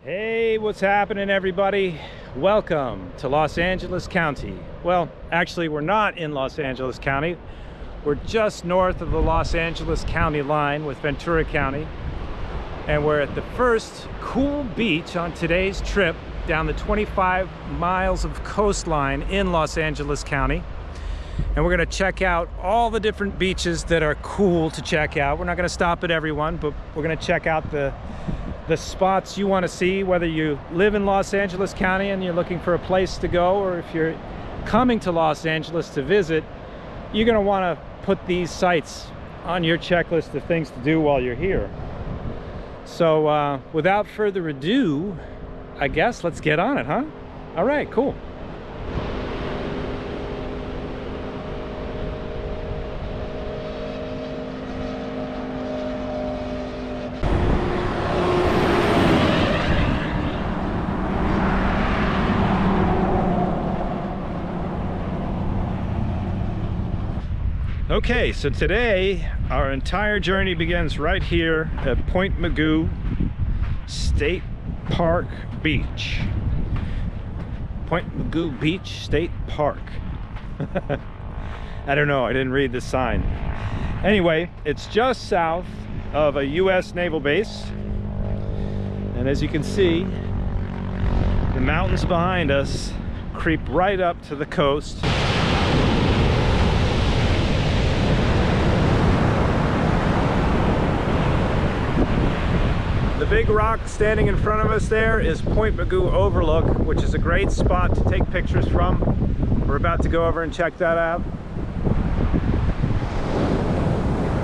Hey, what's happening, everybody? Welcome to Los Angeles County. Well, actually, we're not in Los Angeles County. We're just north of the Los Angeles County line with Ventura County. And we're at the first cool beach on today's trip down the 25 miles of coastline in Los Angeles County. And we're gonna check out all the different beaches that are cool to check out. We're not gonna stop at every one, but we're gonna check out the spots you want to see, whether you live in Los Angeles County and you're looking for a place to go, or if you're coming to Los Angeles to visit, you're going to want to put these sites on your checklist of things to do while you're here. So without further ado, I guess let's get on it, huh? All right, cool. Okay, so today our entire journey begins right here at Point Mugu State Park Beach. Point Mugu Beach State Park. I don't know, I didn't read the sign. Anyway, it's just south of a US naval base. And as you can see, the mountains behind us creep right up to the coast. The big rock standing in front of us there is Point Mugu Overlook, which is a great spot to take pictures from. We're about to go over and check that out.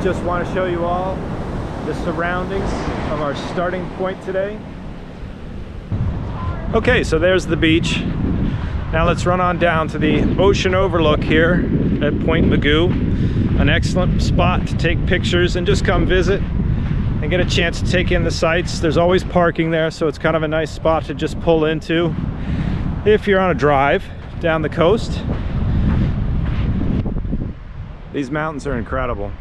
Just want to show you all the surroundings of our starting point today. Okay, so there's the beach. Now let's run on down to the ocean overlook here at Point Mugu. An excellent spot to take pictures and just come visit and get a chance to take in the sights. There's always parking there, so it's kind of a nice spot to just pull into if you're on a drive down the coast. These mountains are incredible.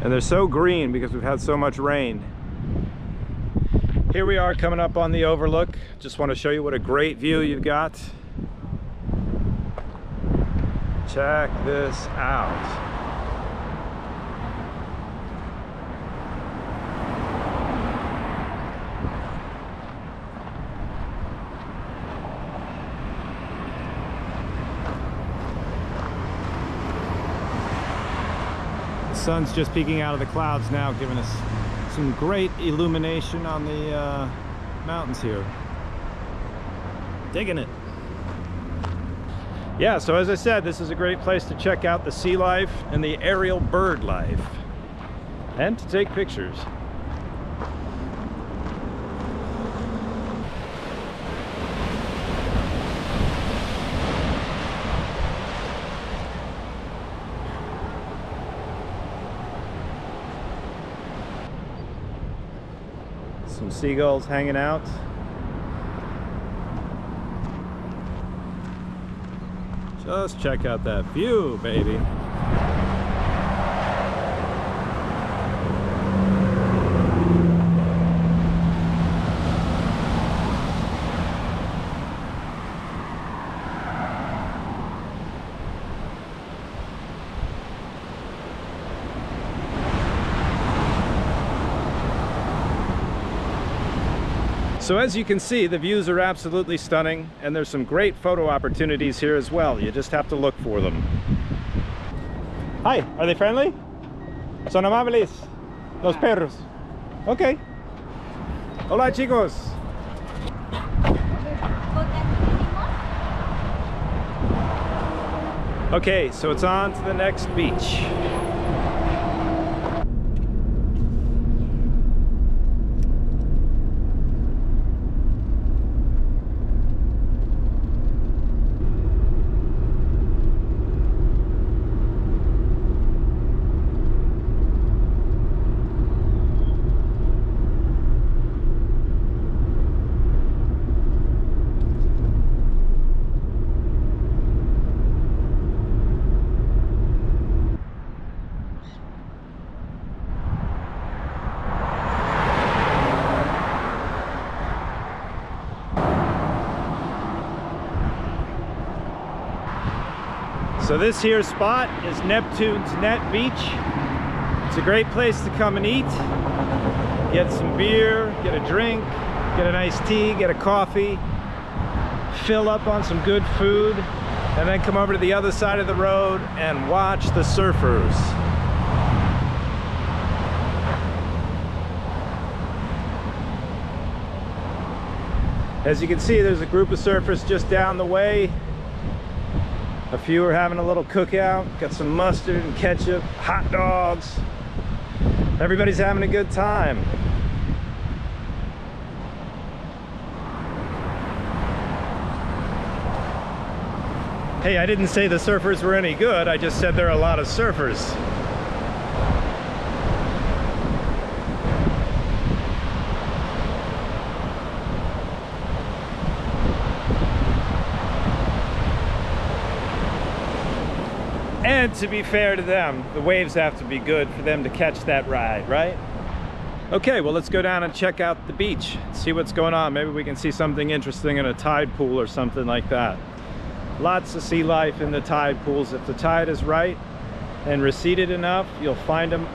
And they're so green because we've had so much rain. Here we are coming up on the overlook. Just want to show you what a great view you've got. Check this out. The sun's just peeking out of the clouds now, giving us some great illumination on the mountains here. Digging it. Yeah, so as I said, this is a great place to check out the sea life and the aerial bird life, and to take pictures. Some seagulls hanging out. Just check out that view, baby. So as you can see, the views are absolutely stunning, and there's some great photo opportunities here as well. You just have to look for them. Hi, are they friendly? Son amables, los perros. Okay. Hola, chicos. Okay, so it's on to the next beach. So this here spot is Neptune's Net Beach. It's a great place to come and eat, get some beer, get a drink, get an iced tea, get a coffee, fill up on some good food, and then come over to the other side of the road and watch the surfers. As you can see, there's a group of surfers just down the way. A few are having a little cookout, got some mustard and ketchup, hot dogs. Everybody's having a good time. Hey, I didn't say the surfers were any good, I just said there are a lot of surfers. And to be fair to them, the waves have to be good for them to catch that ride, right? Okay, well, let's go down and check out the beach, see what's going on. Maybe we can see something interesting in a tide pool or something like that. Lots of sea life in the tide pools. If the tide is right and receded enough, you'll find them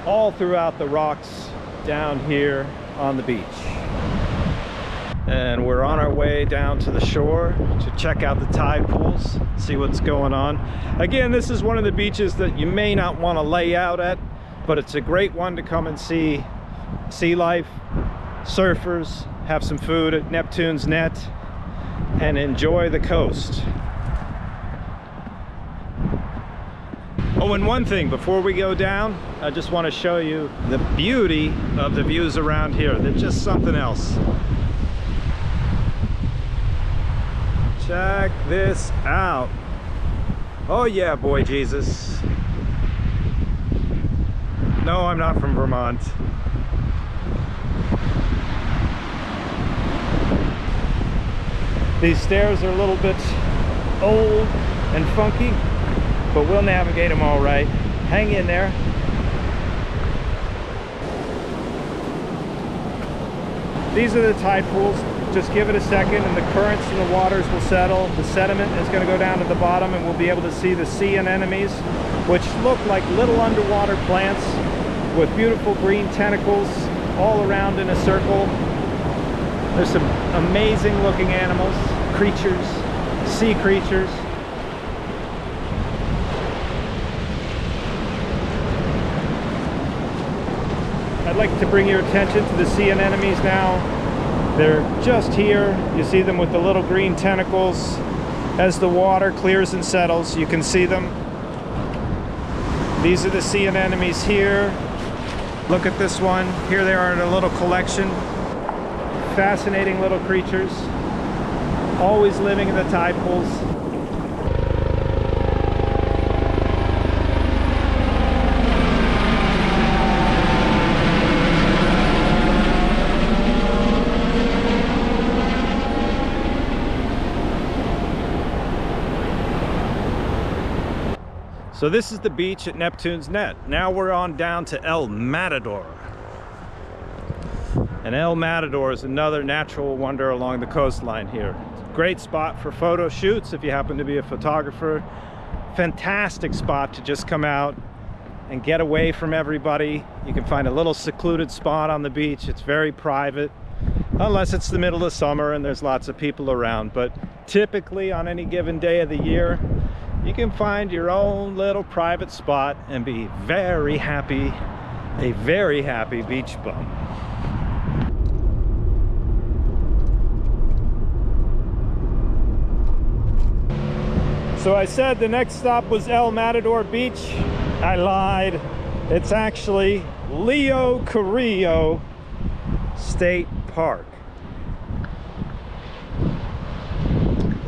all throughout the rocks down here on the beach. And we're on our way down to the shore to check out the tide pools, see what's going on. Again, this is one of the beaches that you may not want to lay out at, but it's a great one to come and see sea life, surfers, have some food at Neptune's Net, and enjoy the coast. Oh, and one thing before we go down, I just want to show you the beauty of the views around here. They're just something else. Check this out. Oh yeah, boy Jesus. No, I'm not from Vermont. These stairs are a little bit old and funky, but we'll navigate them all right. Hang in there. These are the tide pools. Just give it a second and the currents and the waters will settle. The sediment is going to go down to the bottom and we'll be able to see the sea anemones, which look like little underwater plants with beautiful green tentacles all around in a circle. There's some amazing looking animals, creatures, sea creatures. I'd like to bring your attention to the sea anemones now. They're just here. You see them with the little green tentacles. As the water clears and settles, you can see them. These are the sea anemones here. Look at this one. Here they are in a little collection. Fascinating little creatures, always living in the tide pools. So this is the beach at Neptune's Net. Now we're on down to El Matador. And El Matador is another natural wonder along the coastline here. Great spot for photo shoots if you happen to be a photographer. Fantastic spot to just come out and get away from everybody. You can find a little secluded spot on the beach. It's very private, unless it's the middle of summer and there's lots of people around. But typically on any given day of the year, you can find your own little private spot and be very happy, a very happy beach bum. So I said the next stop was El Matador Beach. I lied. It's actually Leo Carrillo State Park.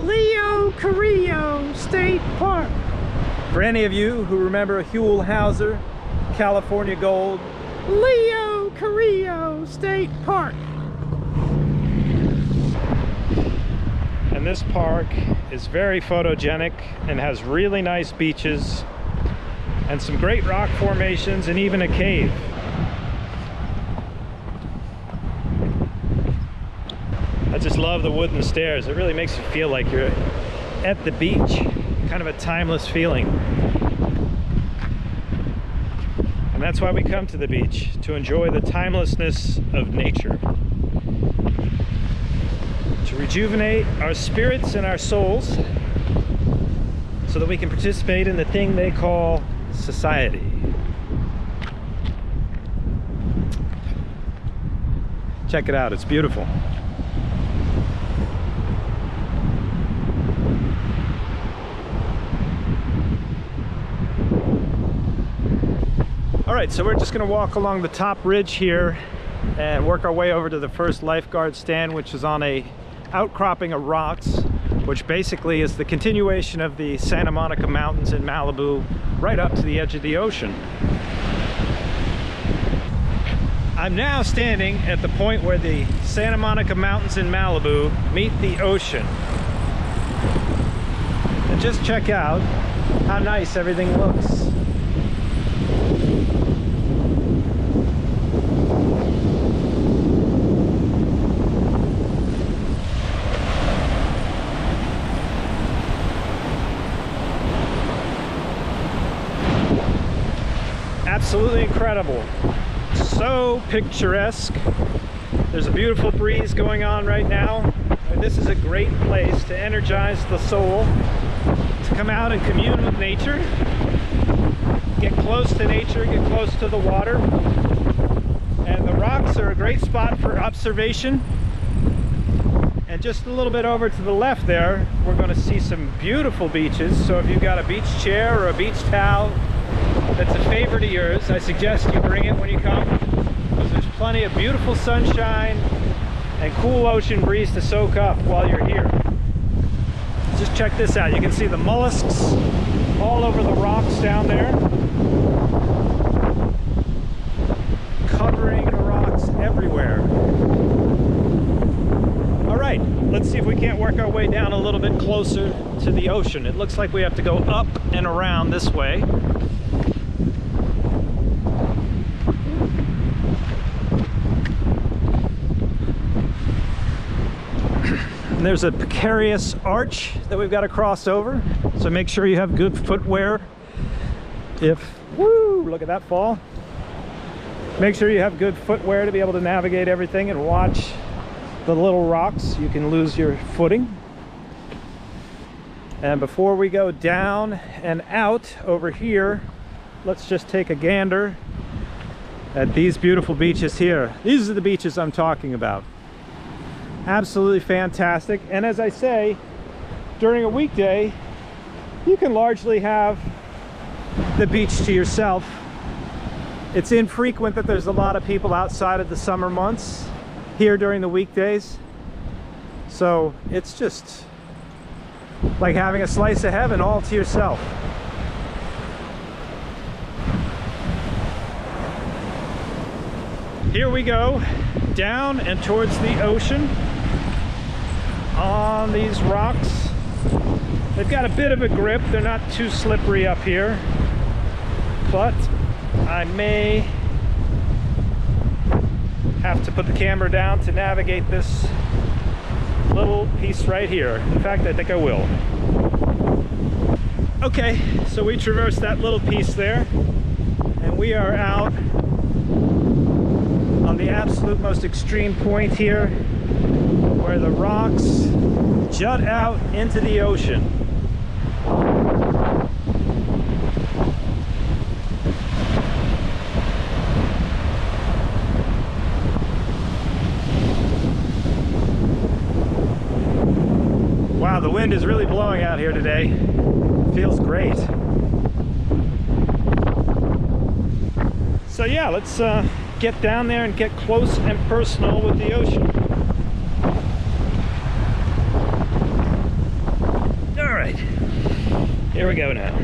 Leo Carrillo State Park. For any of you who remember Huell Hauser, California Gold, Leo Carrillo State Park. And this park is very photogenic and has really nice beaches and some great rock formations and even a cave. I just love the wooden stairs. It really makes you feel like you're at the beach. kind of a timeless feeling. And that's why we come to the beach, to enjoy the timelessness of nature, to rejuvenate our spirits and our souls so that we can participate in the thing they call society. Check it out, it's beautiful. All right, so we're just gonna walk along the top ridge here and work our way over to the first lifeguard stand, which is on a outcropping of rocks, which basically is the continuation of the Santa Monica Mountains in Malibu right up to the edge of the ocean. I'm now standing at the point where the Santa Monica Mountains in Malibu meet the ocean. And just check out how nice everything looks. Absolutely incredible. So picturesque. There's a beautiful breeze going on right now. And this is a great place to energize the soul, to come out and commune with nature, get close to nature, get close to the water. And the rocks are a great spot for observation. And just a little bit over to the left there, we're going to see some beautiful beaches. So if you've got a beach chair or a beach towel that's a favorite of yours, I suggest you bring it when you come, because there's plenty of beautiful sunshine and cool ocean breeze to soak up while you're here. Just check this out. You can see the mollusks all over the rocks down there, covering the rocks everywhere. All right, let's see if we can't work our way down a little bit closer to the ocean. It looks like we have to go up and around this way. And there's a precarious arch that we've got to cross over, so make sure you have good footwear. Look at that fall. Make sure you have good footwear to be able to navigate everything and watch the little rocks. You can lose your footing. And before we go down and out over here, let's just take a gander at these beautiful beaches here. These are the beaches I'm talking about. Absolutely fantastic. And as I say, during a weekday, you can largely have the beach to yourself. It's infrequent that there's a lot of people outside of the summer months here during the weekdays. So it's just like having a slice of heaven all to yourself. Here we go, down and towards the ocean on these rocks. They've got a bit of a grip. They're not too slippery up here, but I may have to put the camera down to navigate this little piece right here. In fact, I think I will. Okay, so we traversed that little piece there, and we are out on the absolute most extreme point here, where the rocks jut out into the ocean. Wow, the wind is really blowing out here today. Feels great. So yeah, let's get down there and get close and personal with the ocean. All right, here we go now.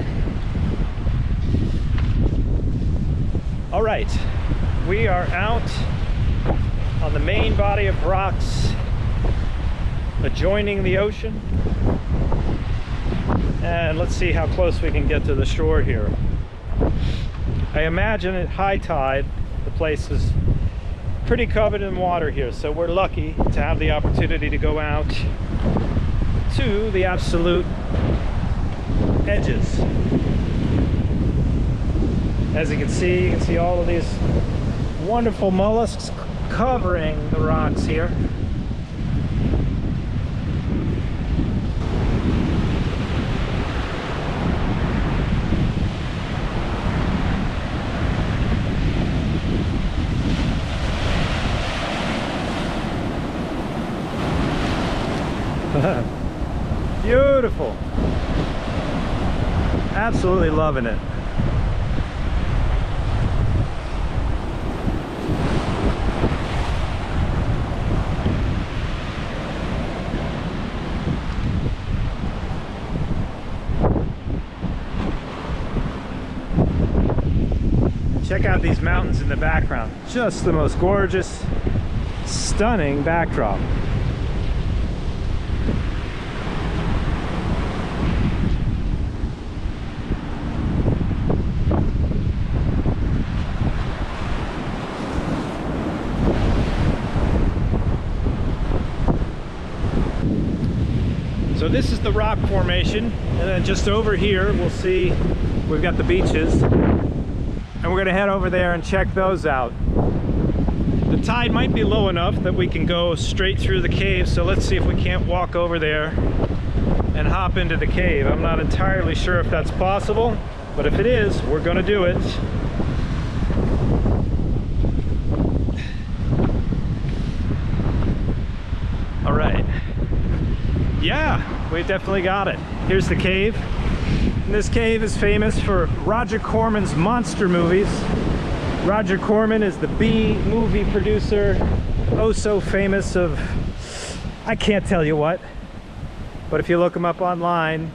All right, we are out on the main body of rocks adjoining the ocean, and let's see how close we can get to the shore here. I imagine at high tide the place is pretty covered in water here, so we're lucky to have the opportunity to go out to the absolute edges. As you can see all of these wonderful mollusks covering the rocks here. Beautiful. Absolutely loving it. Check out these mountains in the background. Just the most gorgeous, stunning backdrop. So this is the rock formation, and then just over here we'll see we've got the beaches, and we're gonna head over there and check those out. The tide might be low enough that we can go straight through the cave, so let's see if we can't walk over there and hop into the cave. I'm not entirely sure if that's possible, but if it is, we're gonna do it. All right. Yeah, we definitely got it. Here's the cave. And this cave is famous for Roger Corman's monster movies. Roger Corman is the B movie producer, oh so famous of, I can't tell you what, but if you look him up online,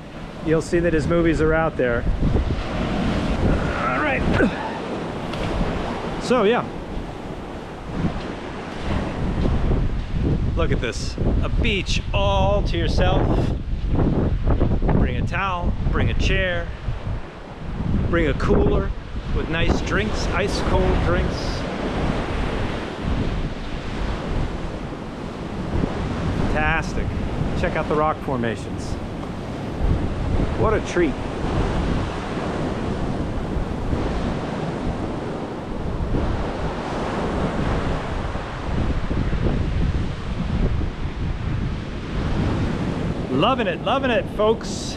you'll see that his movies are out there. All right. So yeah. Look at this, a beach all to yourself. Bring a towel, bring a chair, bring a cooler with nice drinks, ice cold drinks. Fantastic. Check out the rock formations. What a treat. Loving it, folks.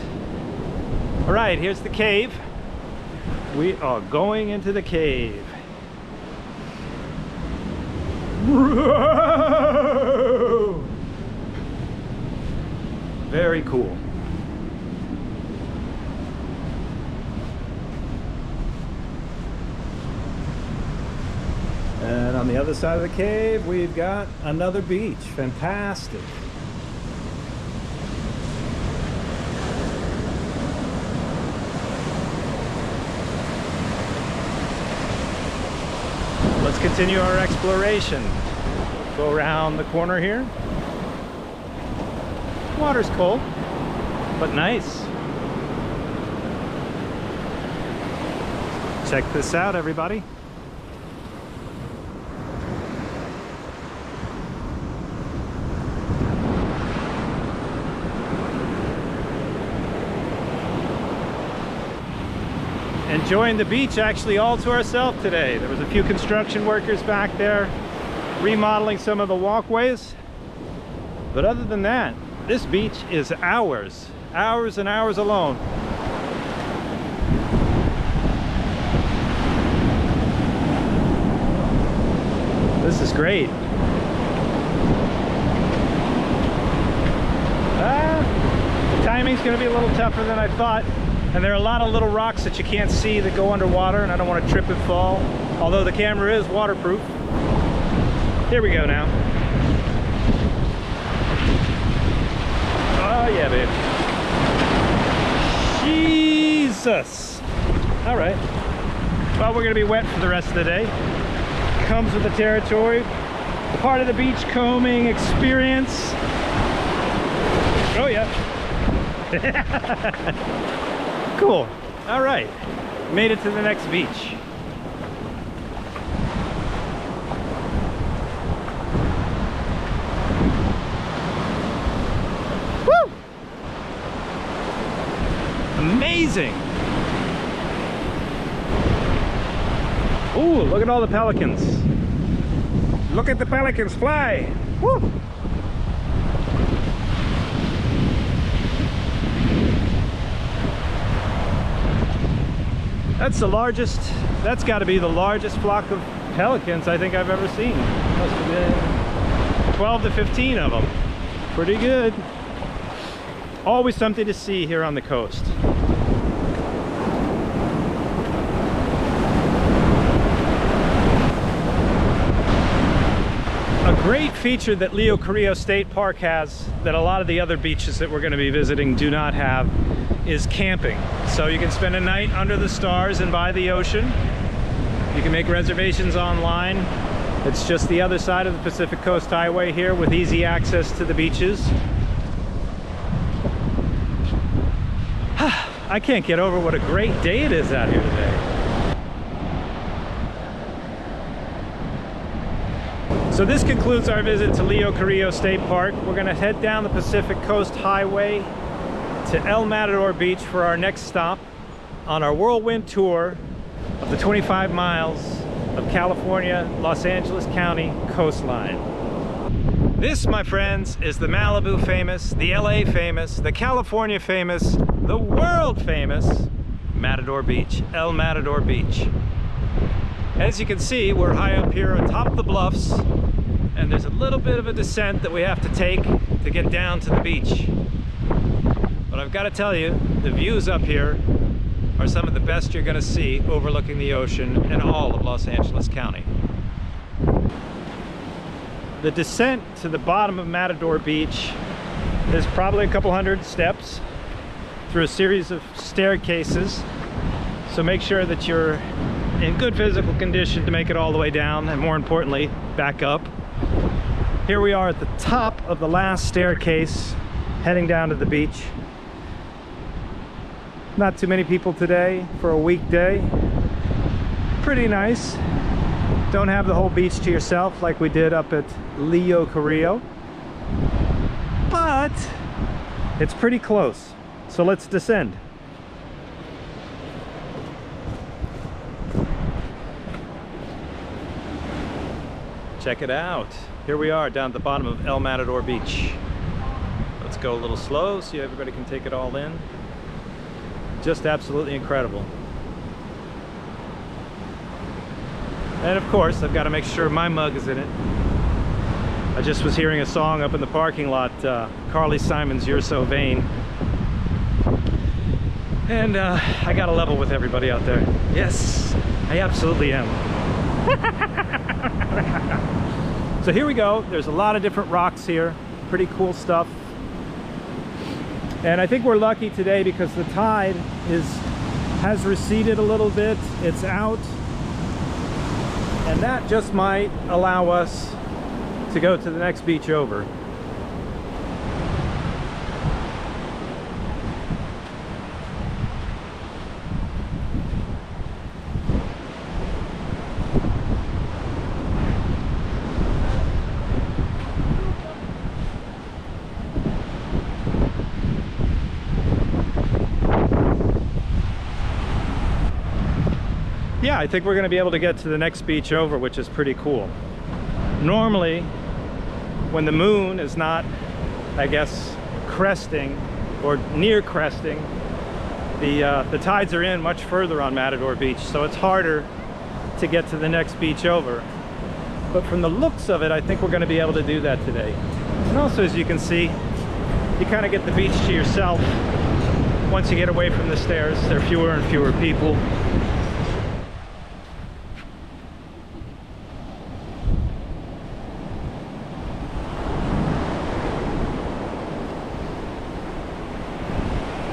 All right, here's the cave. We are going into the cave. Whoa! Very cool. And on the other side of the cave, we've got another beach. Fantastic. Let's continue our exploration. Go around the corner here. Water's cold, but nice. Check this out, everybody. Enjoying the beach actually all to ourselves today. There was a few construction workers back there remodeling some of the walkways. But other than that, this beach is ours. Hours and hours alone. This is great. The timing's gonna be a little tougher than I thought. And there are a lot of little rocks that you can't see that go underwater, and I don't want to trip and fall. Although the camera is waterproof. Here we go now. Oh yeah, babe. Jesus. All right. Well, we're gonna be wet for the rest of the day. Comes with the territory. Part of the beach combing experience. Oh yeah. Cool. All right. Made it to the next beach. Woo! Amazing. amazing. Ooh, look at all the pelicans. Look at the pelicans fly. Woo! That's the largest, that's got to be the largest flock of pelicans I think I've ever seen. Must have been 12 to 15 of them. Pretty good. Always something to see here on the coast. A great feature that Leo Carrillo State Park has that a lot of the other beaches that we're going to be visiting do not have is camping. So you can spend a night under the stars and by the ocean. You can make reservations online. It's just the other side of the Pacific Coast Highway here with easy access to the beaches. I can't get over what a great day it is out here today. So this concludes our visit to Leo Carrillo State Park. We're going to head down the Pacific Coast Highway to El Matador Beach for our next stop on our whirlwind tour of the 25 miles of California, Los Angeles County coastline. This, my friends, is the Malibu famous, the LA famous, the California famous, the world famous Matador Beach, El Matador Beach. As you can see, we're high up here on top of the bluffs, and there's a little bit of a descent that we have to take to get down to the beach. But I've got to tell you, the views up here are some of the best you're going to see overlooking the ocean in all of Los Angeles County. The descent to the bottom of Matador Beach is probably a couple hundred steps through a series of staircases. So make sure that you're in good physical condition to make it all the way down, and more importantly, back up. Here we are at the top of the last staircase, heading down to the beach. Not too many people today for a weekday. Pretty nice. Don't have the whole beach to yourself like we did up at Leo Carrillo, but it's pretty close. So let's descend. Check it out. Here we are down at the bottom of El Matador Beach. Let's go a little slow so everybody can take it all in. Just absolutely incredible. And of course, I've got to make sure my mug is in it. I just was hearing a song up in the parking lot, Carly Simon's You're So Vain. And I got to level with everybody out there. Yes, I absolutely am. So here we go. There's a lot of different rocks here. Pretty cool stuff. And I think we're lucky today because the tide has receded a little bit. It's out. And that just might allow us to go to the next beach over. Yeah, I think we're going to be able to get to the next beach over, which is pretty cool. Normally, when the moon is not, I guess, cresting or near cresting, the tides are in much further on Matador Beach, so it's harder to get to the next beach over. But from the looks of it, I think we're going to be able to do that today. And also, as you can see, you kind of get the beach to yourself. Once you get away from the stairs, there are fewer and fewer people.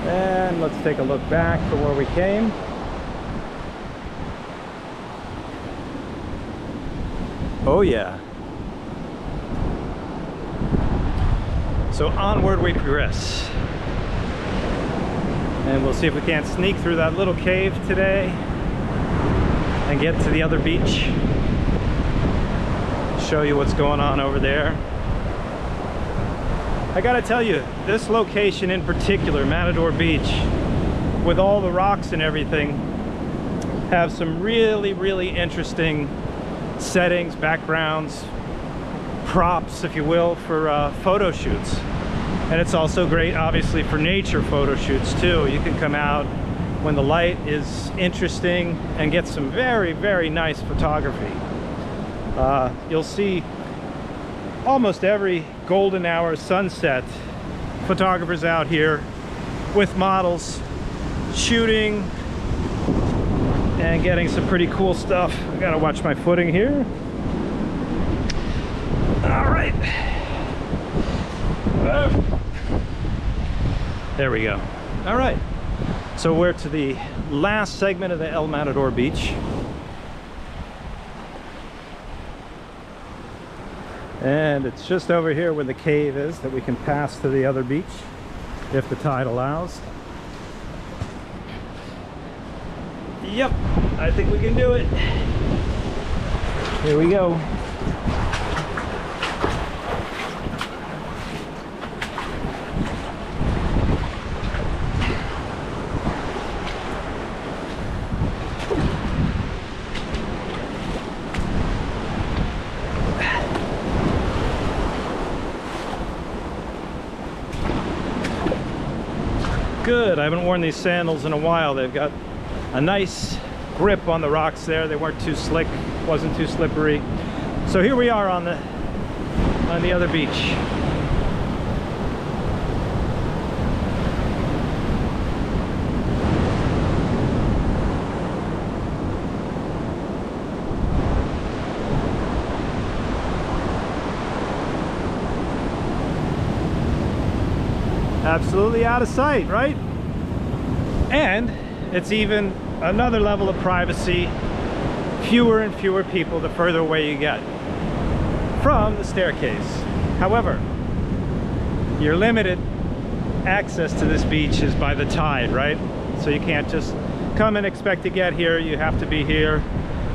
And let's take a look back from where we came. Oh yeah. So onward we progress. And we'll see if we can't sneak through that little cave today and get to the other beach. Show you what's going on over there. I gotta tell you, this location in particular, Matador Beach, with all the rocks and everything, have some really interesting settings, backgrounds, props, if you will, for photo shoots. And it's also great, obviously, for nature photo shoots too. You can come out when the light is interesting and get some very nice photography. You'll see almost every golden hour sunset, photographers out here with models shooting and getting some pretty cool stuff. I gotta watch my footing here. All right. There we go. All right. So we're to the last segment of the El Matador Beach. And it's just over here where the cave is that we can pass to the other beach if the tide allows. Yep, I think we can do it. Here we go. Good. I haven't worn these sandals in a while. They've got a nice grip on the rocks there. They weren't too slick, wasn't too slippery. So here we are on the other beach. Absolutely out of sight, right? And it's even another level of privacy. Fewer and fewer people the further away you get from the staircase. However, your limited access to this beach is by the tide, right? So you can't just come and expect to get here. You have to be here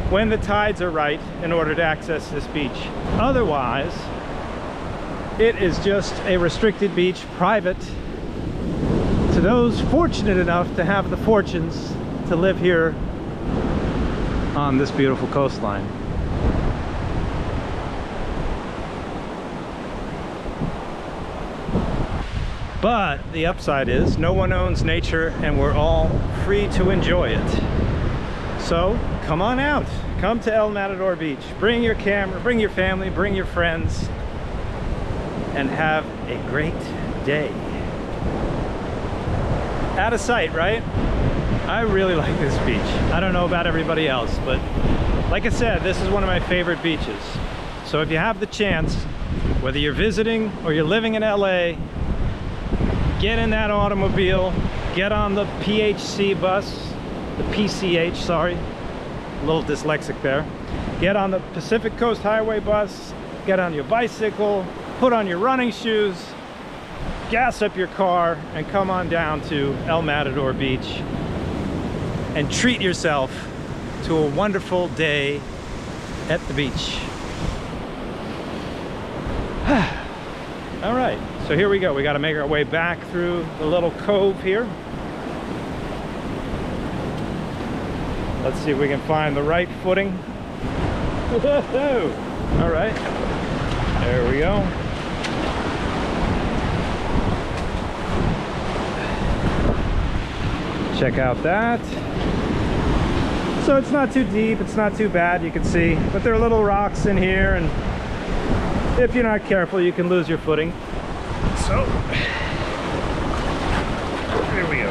when the tides are right in order to access this beach. Otherwise, it is just a restricted beach, private to those fortunate enough to have the fortunes to live here on this beautiful coastline. But the upside is no one owns nature and we're all free to enjoy it. So come on out, come to El Matador Beach, bring your camera, bring your family, bring your friends, and have a great day. Out of sight, right? I really like this beach. I don't know about everybody else, but like I said, this is one of my favorite beaches. So if you have the chance, whether you're visiting or you're living in LA, get in that automobile, get on the PHC bus, the PCH, sorry, a little dyslexic there. Get on the Pacific Coast Highway bus, get on your bicycle, put on your running shoes, gas up your car, and come on down to El Matador Beach and treat yourself to a wonderful day at the beach. All right, so here we go. We got to make our way back through the little cove here. Let's see if we can find the right footing. All right, there we go. Check out that. So it's not too deep, it's not too bad, you can see, but there are little rocks in here, and if you're not careful you can lose your footing. So here we go.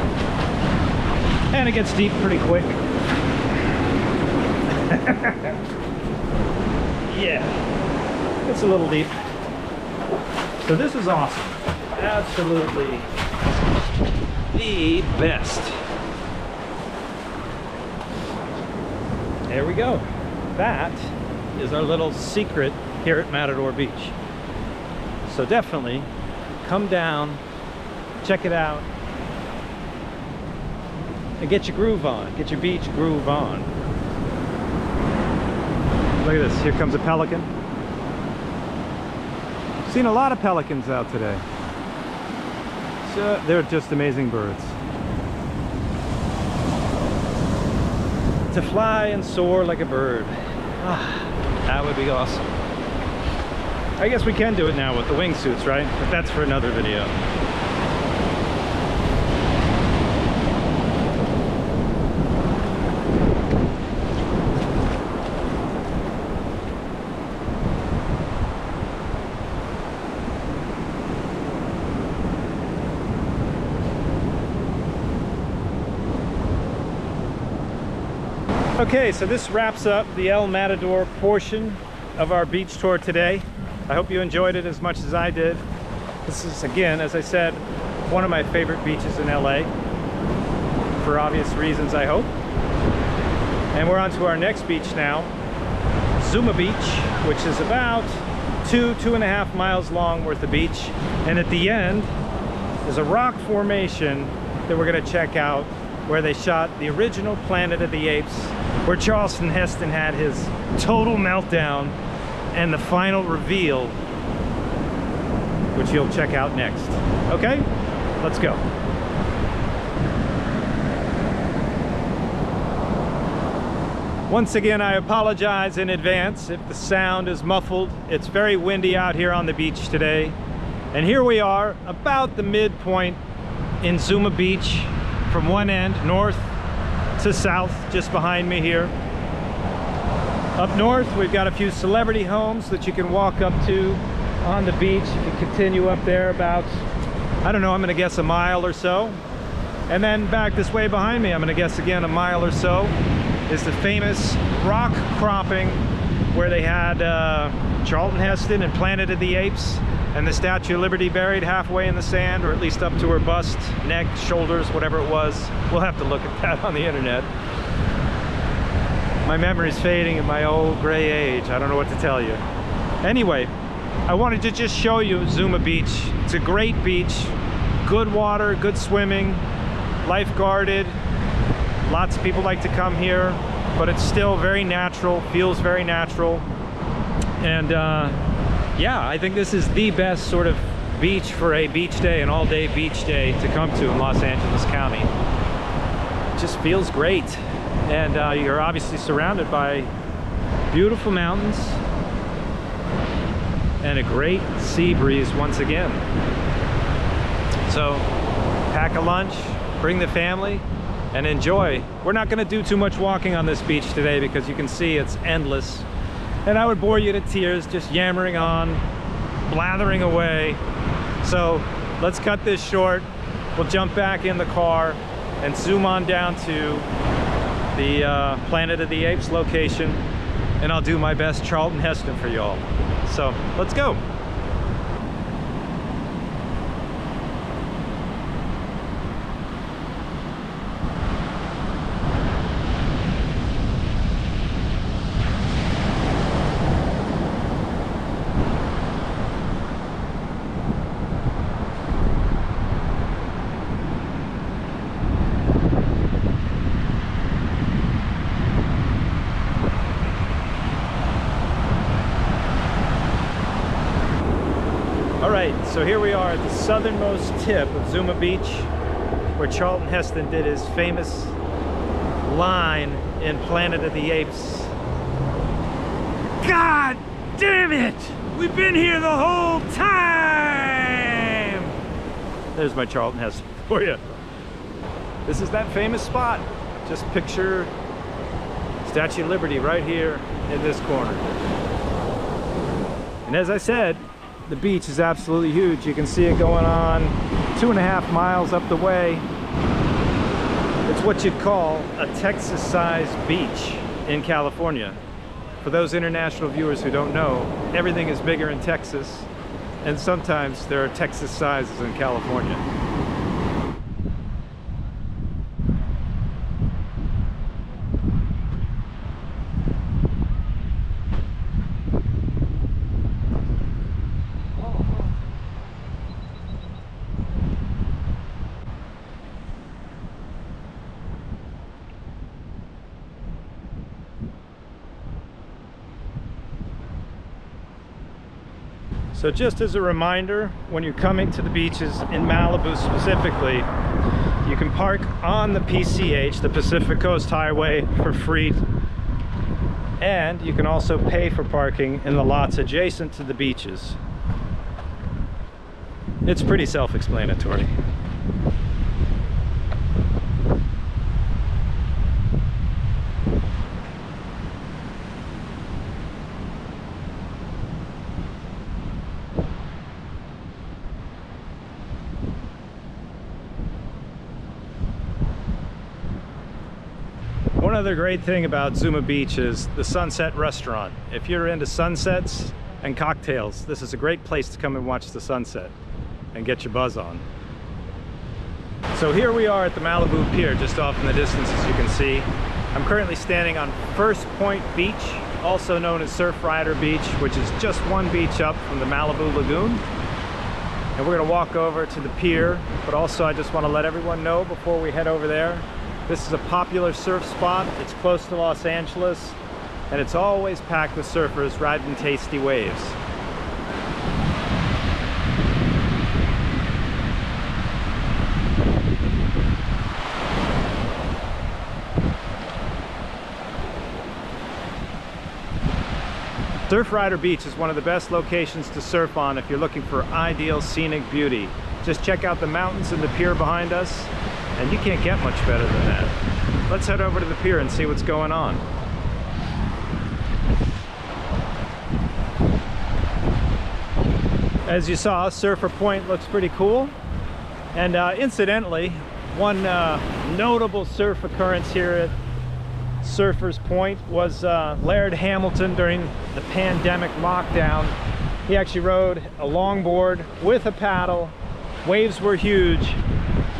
And it gets deep pretty quick. Yeah, it's a little deep. So this is awesome. Absolutely the best. There we go. That is our little secret here at Matador Beach. So definitely come down, check it out, and get your groove on. Get your beach groove on. Look at this. Here comes a pelican. I've seen a lot of pelicans out today. So they're just amazing birds. to fly and soar like a bird. Ah, that would be awesome. I guess we can do it now with the wingsuits, right? But that's for another video. Okay, so this wraps up the El Matador portion of our beach tour today. I hope you enjoyed it as much as I did. This is, again, as I said, one of my favorite beaches in LA, for obvious reasons, I hope. And we're on to our next beach now, Zuma Beach, which is about 2.5 miles long worth of beach. And at the end, there's a rock formation that we're gonna check out where they shot the original Planet of the Apes, where Charlton Heston had his total meltdown, and the final reveal, which you'll check out next. Okay, let's go. Once again, I apologize in advance if the sound is muffled. It's very windy out here on the beach today. And here we are, about the midpoint in Zuma Beach, from one end, north to south, just behind me here. Up north, we've got a few celebrity homes that you can walk up to on the beach. If you continue up there about, I don't know, I'm gonna guess a mile or so. And then back this way behind me, I'm gonna guess again a mile or so, is the famous rock cropping where they had Charlton Heston and Planet of the Apes and the Statue of Liberty buried halfway in the sand, or at least up to her bust, neck, shoulders, whatever it was. We'll have to look at that on the internet. My memory's fading at my old gray age. I don't know what to tell you. Anyway, I wanted to just show you Zuma Beach. It's a great beach, good water, good swimming, lifeguarded. Lots of people like to come here, but it's still very natural, feels very natural. And yeah, I think this is the best sort of beach for a beach day, an all-day beach day to come to in Los Angeles County. It just feels great. And you're obviously surrounded by beautiful mountains and a great sea breeze once again. So pack a lunch, bring the family, and enjoy. We're not gonna do too much walking on this beach today because you can see it's endless. And I would bore you to tears just yammering on, blathering away. So let's cut this short. We'll jump back in the car and zoom on down to the Planet of the Apes location, and I'll do my best Charlton Heston for y'all. So let's go. So here we are at the southernmost tip of Zuma Beach, where Charlton Heston did his famous line in Planet of the Apes. God damn it! We've been here the whole time! There's my Charlton Heston for you. This is that famous spot. Just picture Statue of Liberty right here in this corner. And as I said, the beach is absolutely huge. You can see it going on 2.5 miles up the way. It's what you'd call a Texas-sized beach in California. For those international viewers who don't know, everything is bigger in Texas, and sometimes there are Texas sizes in California. So just as a reminder, when you're coming to the beaches in Malibu specifically, You can park on the PCH, the Pacific Coast Highway, for free. And you can also pay for parking in the lots adjacent to the beaches. It's pretty self-explanatory. One other great thing about Zuma Beach is the Sunset Restaurant. If you're into sunsets and cocktails, this is a great place to come and watch the sunset and get your buzz on. So here we are at the Malibu Pier, just off in the distance, as you can see. I'm currently standing on First Point Beach, also known as Surf Rider Beach, which is just one beach up from the Malibu Lagoon. And we're gonna walk over to the pier, but also I just want to let everyone know before we head over there, this is a popular surf spot. It's close to Los Angeles, and it's always packed with surfers riding tasty waves. Surf Rider Beach is one of the best locations to surf on if you're looking for ideal scenic beauty. Just check out the mountains and the pier behind us, and you can't get much better than that. Let's head over to the pier and see what's going on. As you saw, Surfer Point looks pretty cool. And incidentally, one notable surf occurrence here at Surfers Point was Laird Hamilton during the pandemic lockdown. He actually rode a longboard with a paddle. Waves were huge,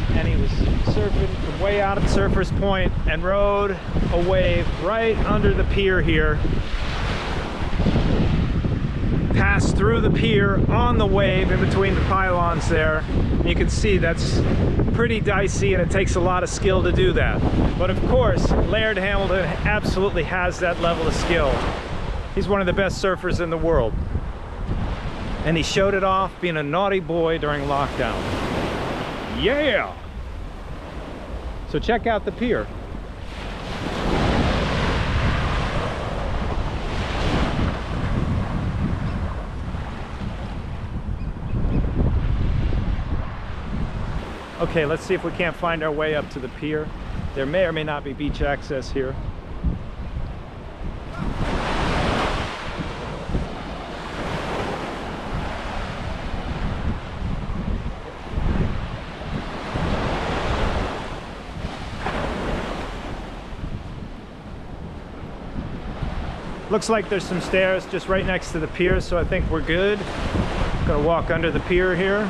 and he was surfing from way out at Surfers Point and rode a wave right under the pier here. Passed through the pier on the wave in between the pylons there. You can see that's pretty dicey, and it takes a lot of skill to do that. But of course, Laird Hamilton absolutely has that level of skill. He's one of the best surfers in the world. And he showed it off being a naughty boy during lockdown. Yeah! So check out the pier. Okay, let's see if we can't find our way up to the pier. There may or may not be beach access here. Looks like there's some stairs just right next to the pier, so I think we're good. Gonna walk under the pier here.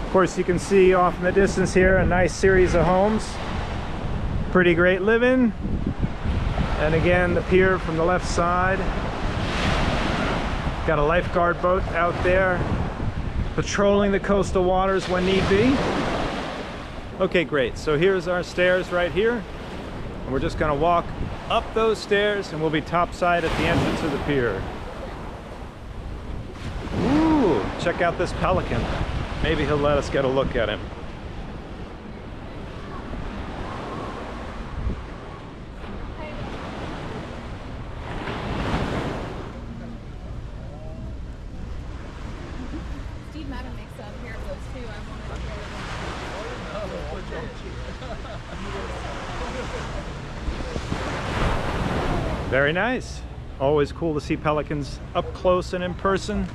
Of course, you can see off in the distance here a nice series of homes. Pretty great living. And again, the pier from the left side. Got a lifeguard boat out there patrolling the coastal waters when need be. Okay, great. So here's our stairs right here. And we're just gonna walk up those stairs and we'll be topside at the entrance of the pier. Ooh, check out this pelican. Maybe he'll let us get a look at him. Very nice. Always cool to see pelicans up close and in person.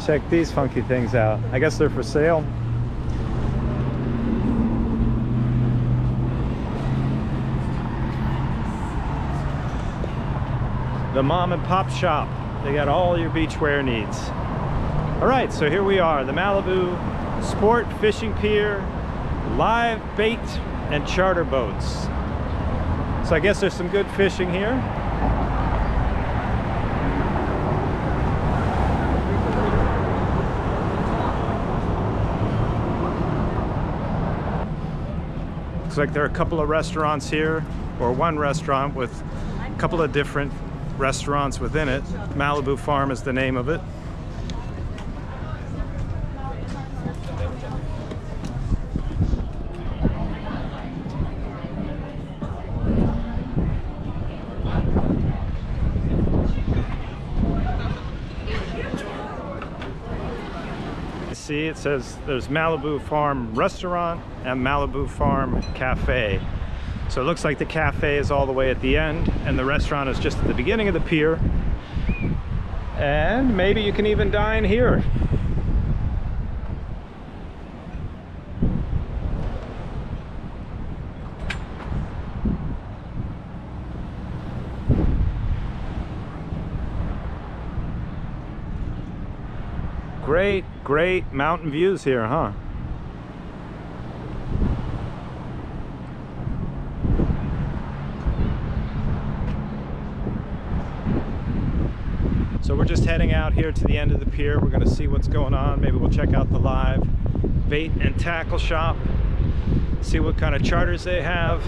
Check these funky things out. I guess they're for sale. The mom and pop shop. They got all your beachwear needs. All right, so here we are, the Malibu Sport Fishing Pier, live bait and charter boats. So I guess there's some good fishing here. Looks like there are a couple of restaurants here, or one restaurant with a couple of different restaurants within it. Malibu Farm is the name of it. See, it says there's Malibu Farm Restaurant and Malibu Farm Cafe. So it looks like the cafe is all the way at the end and the restaurant is just at the beginning of the pier. And maybe you can even dine here. Great mountain views here, huh? So we're just heading out here to the end of the pier. We're going to see what's going on. Maybe we'll check out the live bait and tackle shop, see what kind of charters they have,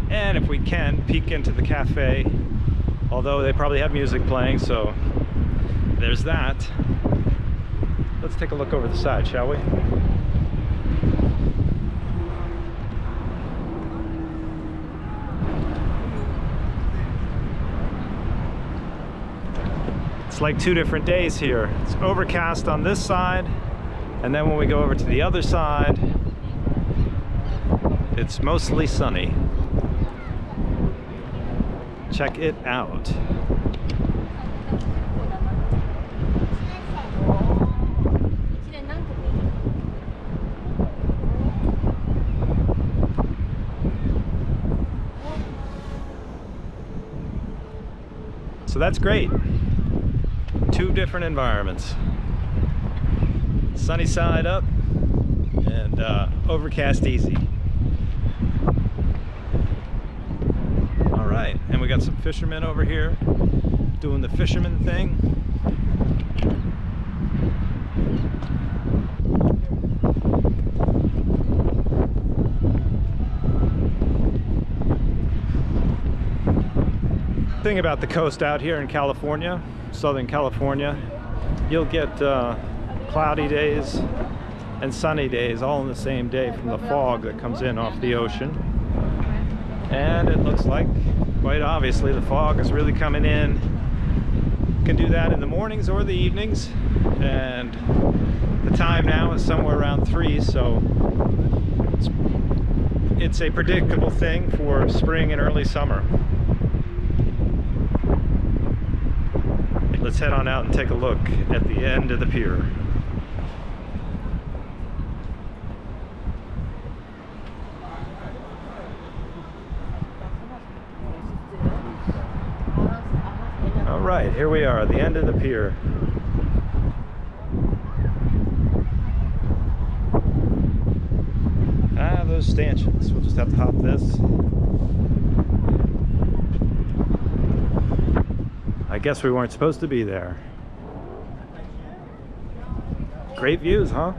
and if we can, peek into the cafe, although they probably have music playing, so there's that. Let's take a look over the side, shall we? It's like two different days here. It's overcast on this side, and then when we go over to the other side, it's mostly sunny. Check it out. So that's great. Two different environments. Sunny side up and overcast easy. All right, and we got some fishermen over here doing the fisherman thing. Thing about the coast out here in California, Southern California, you'll get cloudy days and sunny days all in the same day from the fog that comes in off the ocean. And it looks like, quite obviously, the fog is really coming in. You can do that in the mornings or the evenings, and the time now is somewhere around 3, so it's a predictable thing for spring and early summer. Let's head on out and take a look at the end of the pier. All right, here we are, the end of the pier. Ah, those stanchions. We'll just have to hop this. I guess we weren't supposed to be there. Great views, huh?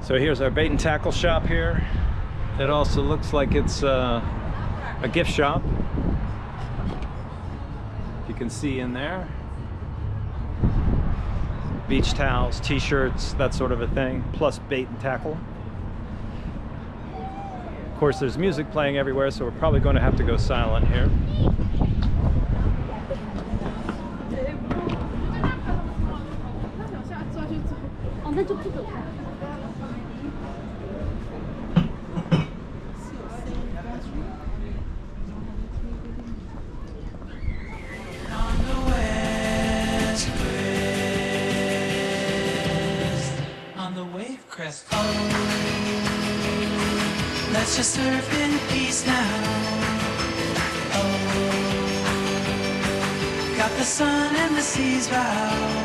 So here's our bait and tackle shop here. It also looks like it's a gift shop. You can see in there. Beach towels, t-shirts, that sort of a thing, plus bait and tackle. Of course, there's music playing everywhere, so we're probably going to have to go silent here. 那就不走开。Crest. Oh, let's just surf in peace now. Oh, got the sun and the seas bow.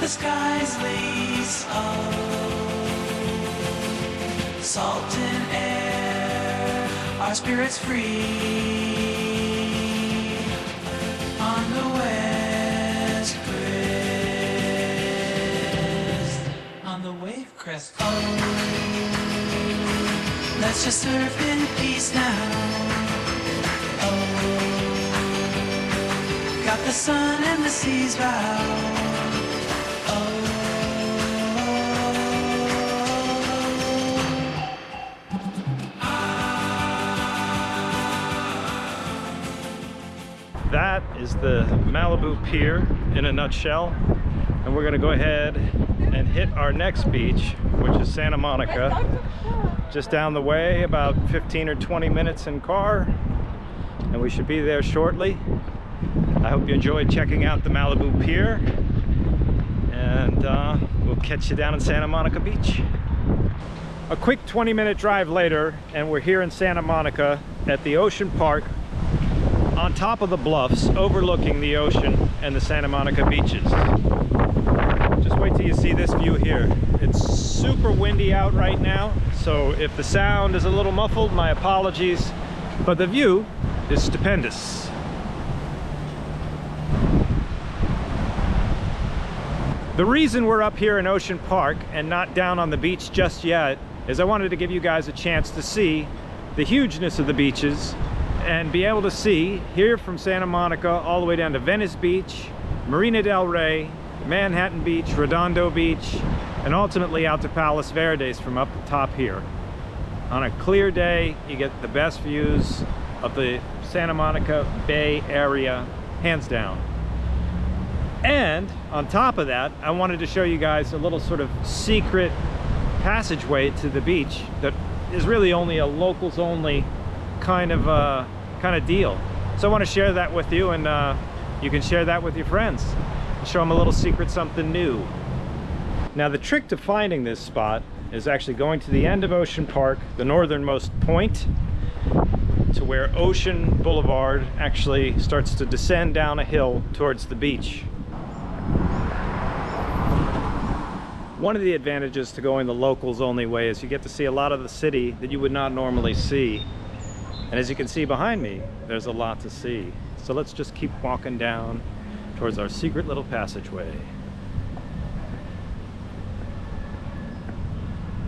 The sky's lace of salt and air, our spirits free on the west crest, on the wave crest. Oh, let's just surf in peace now. Oh, got the sun and the seas bow. That is the Malibu Pier in a nutshell, and we're going to go ahead and hit our next beach, which is Santa Monica, just down the way, about 15 or 20 minutes in car, and we should be there shortly. I hope you enjoyed checking out the Malibu Pier, and we'll catch you down in Santa Monica Beach. A quick 20-minute drive later, and we're here in Santa Monica at the Ocean Park, on top of the bluffs overlooking the ocean and the Santa Monica beaches. Just wait till you see this view here. It's super windy out right now, so if the sound is a little muffled, my apologies, but the view is stupendous. The reason we're up here in Ocean Park and not down on the beach just yet is I wanted to give you guys a chance to see the hugeness of the beaches and be able to see here from Santa Monica all the way down to Venice Beach, Marina del Rey, Manhattan Beach, Redondo Beach, and ultimately out to Palos Verdes from up top here. On a clear day, you get the best views of the Santa Monica Bay area, hands down. And on top of that, I wanted to show you guys a little sort of secret passageway to the beach that is really only a locals only kind of deal. So I want to share that with you, and you can share that with your friends. Show them a little secret, something new. Now the trick to finding this spot is actually going to the end of Ocean Park, the northernmost point, to where Ocean Boulevard actually starts to descend down a hill towards the beach. One of the advantages to going the locals only way is you get to see a lot of the city that you would not normally see. And as you can see behind me, there's a lot to see. So let's just keep walking down towards our secret little passageway.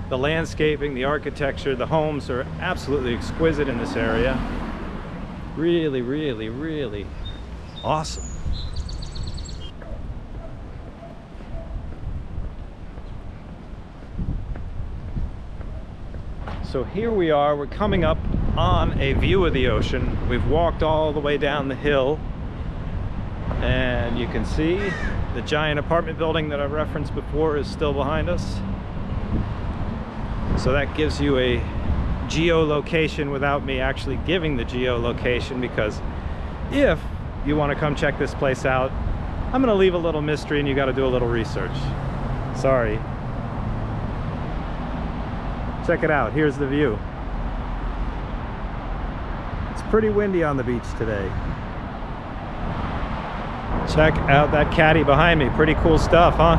The landscaping, the architecture, the homes are absolutely exquisite in this area. Really, really, really awesome. So here we are, we're coming up on a view of the ocean. We've walked all the way down the hill, and you can see the giant apartment building that I've referenced before is still behind us. So that gives you a geolocation without me actually giving the geolocation, because if you want to come check this place out, I'm going to leave a little mystery and you got to do a little research. Sorry. Check it out, here's the view. It's pretty windy on the beach today. Check out that caddy behind me, pretty cool stuff, huh?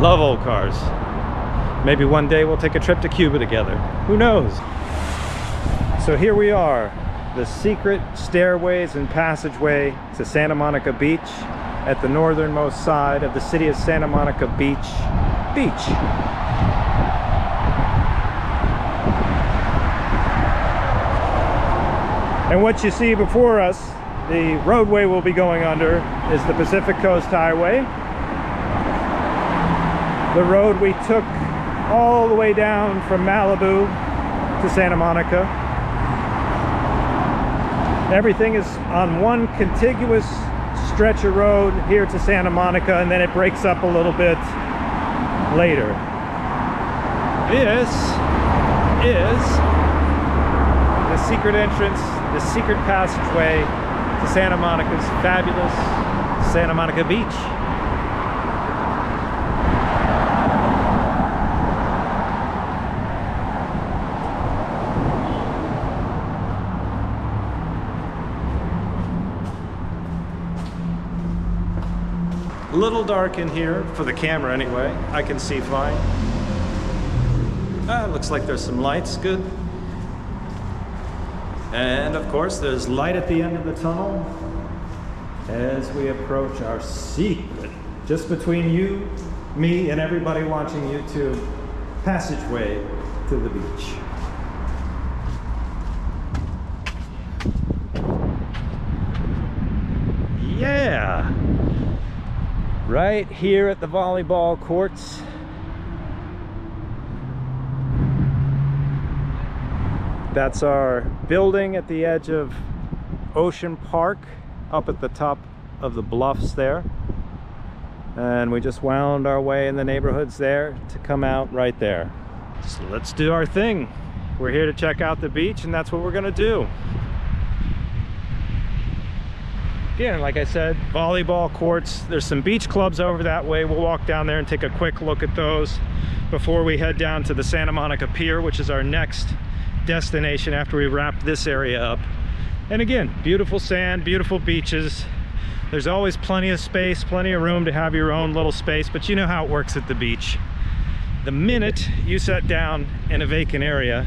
Love old cars. Maybe one day we'll take a trip to Cuba together, who knows? So here we are, the secret stairways and passageway to Santa Monica Beach at the northernmost side of the city of Santa Monica Beach. And what you see before us, the roadway we'll be going under, is the Pacific Coast Highway. The road we took all the way down from Malibu to Santa Monica. Everything is on one contiguous stretch of road here to Santa Monica, and then it breaks up a little bit later. This is the secret entrance, the secret passageway to Santa Monica's fabulous Santa Monica Beach. A little dark in here for the camera anyway. I can see fine. Looks like there's some lights, good. And of course there's light at the end of the tunnel as we approach our secret, just between you, me, and everybody watching YouTube, passageway to the beach. Yeah! Right here at the volleyball courts. That's our building at the edge of Ocean Park, up at the top of the bluffs there. And we just wound our way in the neighborhoods there to come out right there. So let's do our thing. We're here to check out the beach, and that's what we're gonna do. Again, like I said, volleyball courts. There's some beach clubs over that way. We'll walk down there and take a quick look at those before we head down to the Santa Monica Pier, which is our next destination after we wrap this area up. And again, beautiful sand, beautiful beaches. There's always plenty of space, plenty of room to have your own little space, but you know how it works at the beach. The minute you set down in a vacant area,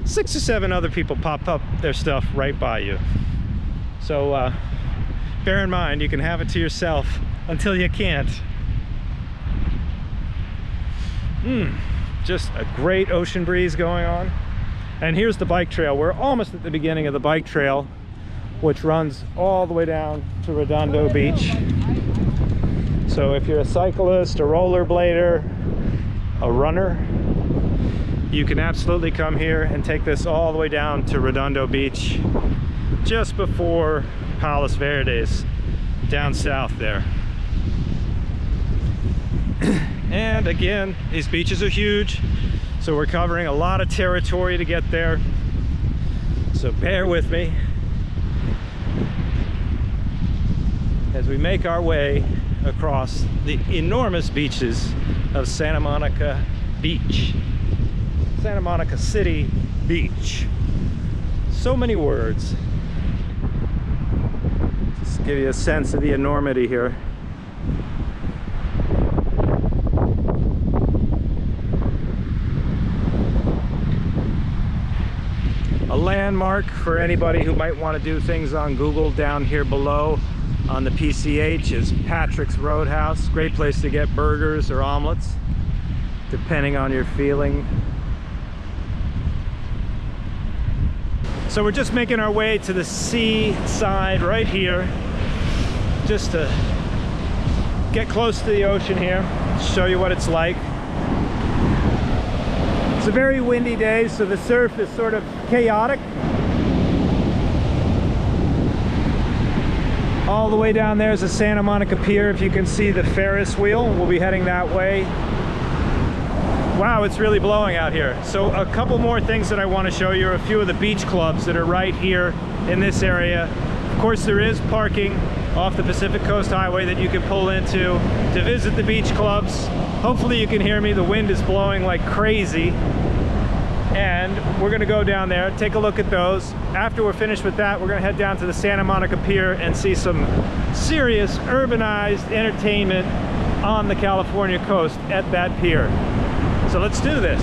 6 or 7 other people pop up their stuff right by you. So bear in mind, you can have it to yourself until you can't. Just a great ocean breeze going on. And here's the bike trail. We're almost at the beginning of the bike trail, which runs all the way down to Redondo Beach. So if you're a cyclist, a rollerblader, a runner, you can absolutely come here and take this all the way down to Redondo Beach, just before Palos Verdes, down south there. And again, these beaches are huge, so we're covering a lot of territory to get there. So bear with me as we make our way across the enormous beaches of Santa Monica Beach. Santa Monica City Beach. So many words. Just give you a sense of the enormity here. A landmark for anybody who might want to do things on Google down here below on the PCH is Patrick's Roadhouse. Great place to get burgers or omelets, depending on your feeling. So we're just making our way to the seaside right here, just to get close to the ocean here, show you what it's like. It's a very windy day, so the surf is sort of chaotic. All the way down there is the Santa Monica Pier. If you can see the Ferris wheel, we'll be heading that way. Wow, it's really blowing out here. So a couple more things that I want to show you are a few of the beach clubs that are right here in this area. Of course, there is parking off the Pacific Coast Highway that you can pull into to visit the beach clubs. Hopefully you can hear me. The wind is blowing like crazy. And we're gonna go down there, take a look at those. After we're finished with that, we're gonna head down to the Santa Monica Pier and see some serious urbanized entertainment on the California coast at that pier. So let's do this.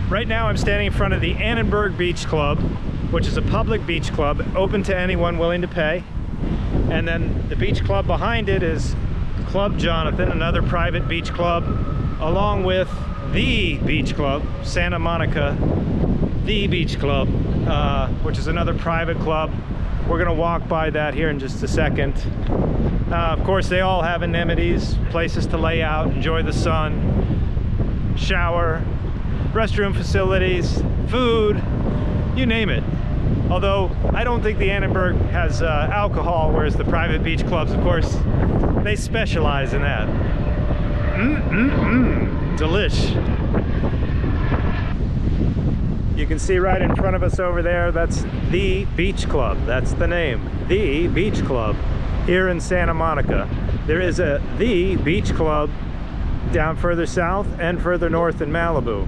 Right now I'm standing in front of the Annenberg Beach Club, which is a public beach club open to anyone willing to pay. And then the beach club behind it is Club Jonathan, another private beach club, along with the beach club, Santa Monica, the beach club, which is another private club. We're gonna walk by that here in just a second. Of course, they all have amenities, places to lay out, enjoy the sun, shower, restroom facilities, food, you name it. Although I don't think the Annenberg has alcohol, whereas the private beach clubs, of course, they specialize in that. Delish. You can see right in front of us over there, that's the Beach Club. That's the name, the Beach Club, here in Santa Monica. There is a the Beach Club down further south and further north in Malibu.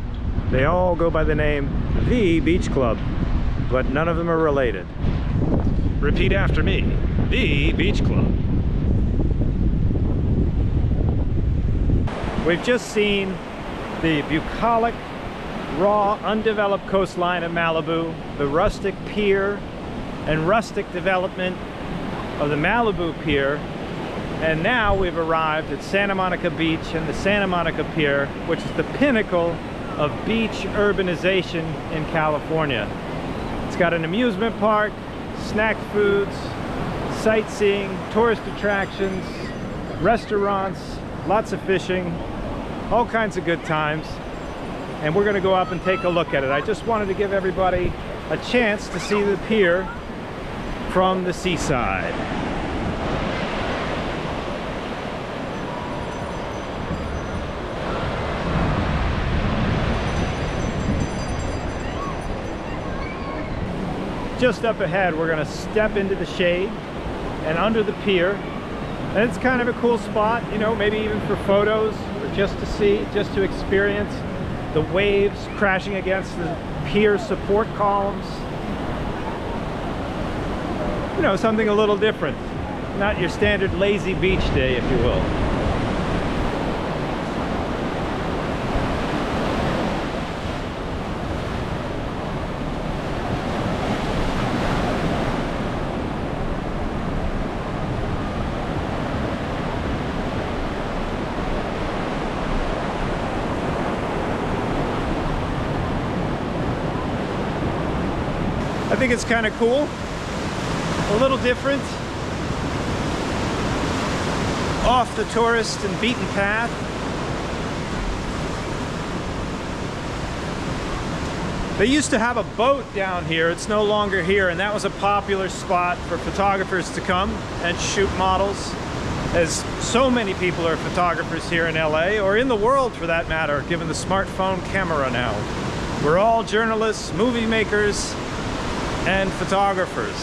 They all go by the name the Beach Club, but none of them are related. Repeat after me, the Beach Club. We've just seen the bucolic, raw, undeveloped coastline of Malibu, the rustic pier and rustic development of the Malibu Pier, and now we've arrived at Santa Monica Beach and the Santa Monica Pier, which is the pinnacle of beach urbanization in California. It's got an amusement park, snack foods, sightseeing, tourist attractions, restaurants, lots of fishing, all kinds of good times. And we're going to go up and take a look at it. I just wanted to give everybody a chance to see the pier from the seaside. Just up ahead, we're going to step into the shade and under the pier. And it's kind of a cool spot, you know, maybe even for photos or just to see, just to experience the waves crashing against the pier support columns. You know, something a little different. Not your standard lazy beach day, if you will. I think it's kind of cool, a little different, off the tourist and beaten path. They used to have a boat down here, it's no longer here, and that was a popular spot for photographers to come and shoot models, as so many people are photographers here in LA, or in the world for that matter, given the smartphone camera now. We're all journalists, movie makers, and photographers.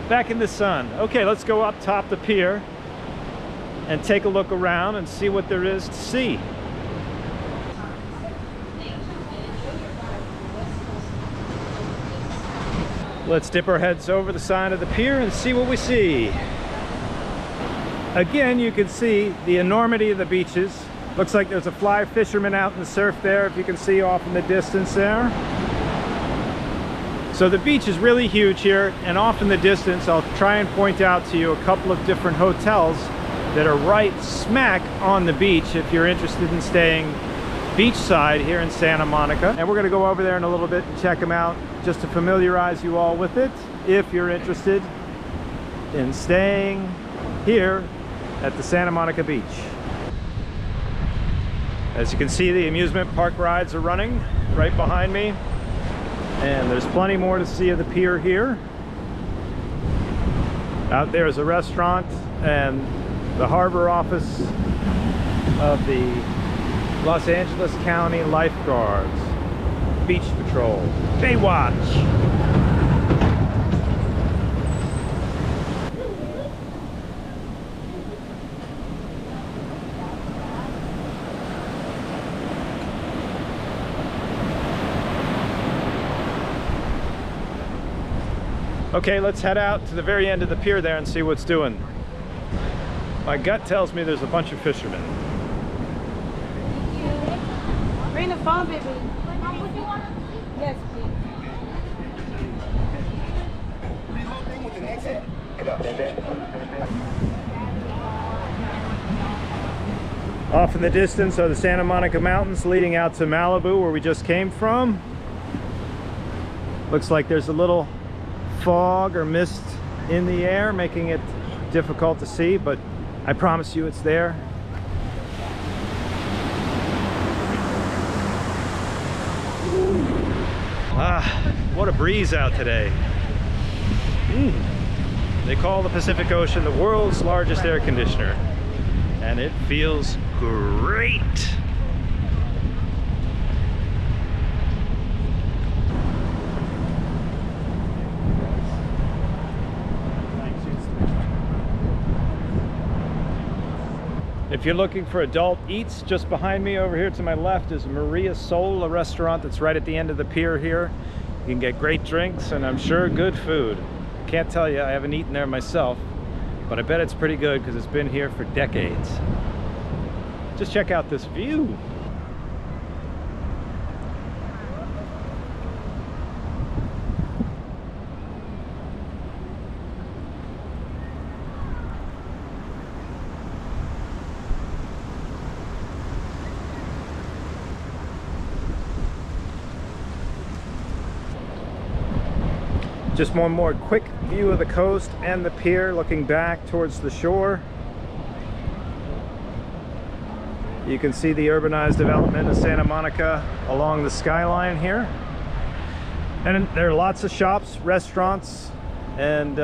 Back in the sun. Okay, let's go up top the pier and take a look around and see what there is to see. Let's dip our heads over the side of the pier and see what we see. Again, you can see the enormity of the beaches. Looks like there's a fly fisherman out in the surf there, if you can see off in the distance there. So the beach is really huge here, and off in the distance, I'll try and point out to you a couple of different hotels that are right smack on the beach if you're interested in staying beachside here in Santa Monica. And we're gonna go over there in a little bit and check them out, just to familiarize you all with it, if you're interested in staying here at the Santa Monica Beach. As you can see, the amusement park rides are running right behind me, and there's plenty more to see of the pier here. Out there is a restaurant and the harbor office of the Los Angeles County Lifeguards, Beach Patrol, Baywatch. Okay, let's head out to the very end of the pier there and see what's doing. My gut tells me there's a bunch of fishermen. Bring the phone, baby. Yes, please. Off in the distance are the Santa Monica Mountains leading out to Malibu, where we just came from. Looks like there's a little fog or mist in the air, making it difficult to see, but I promise you it's there. Ah, what a breeze out today. They call the Pacific Ocean the world's largest air conditioner, and it feels great. If you're looking for adult eats, just behind me over here to my left is Maria Soul, a restaurant that's right at the end of the pier here. You can get great drinks and I'm sure good food. Can't tell you, I haven't eaten there myself, but I bet it's pretty good because it's been here for decades. Just check out this view. Just one more quick view of the coast and the pier, looking back towards the shore. You can see the urbanized development of Santa Monica along the skyline here. And there are lots of shops, restaurants, and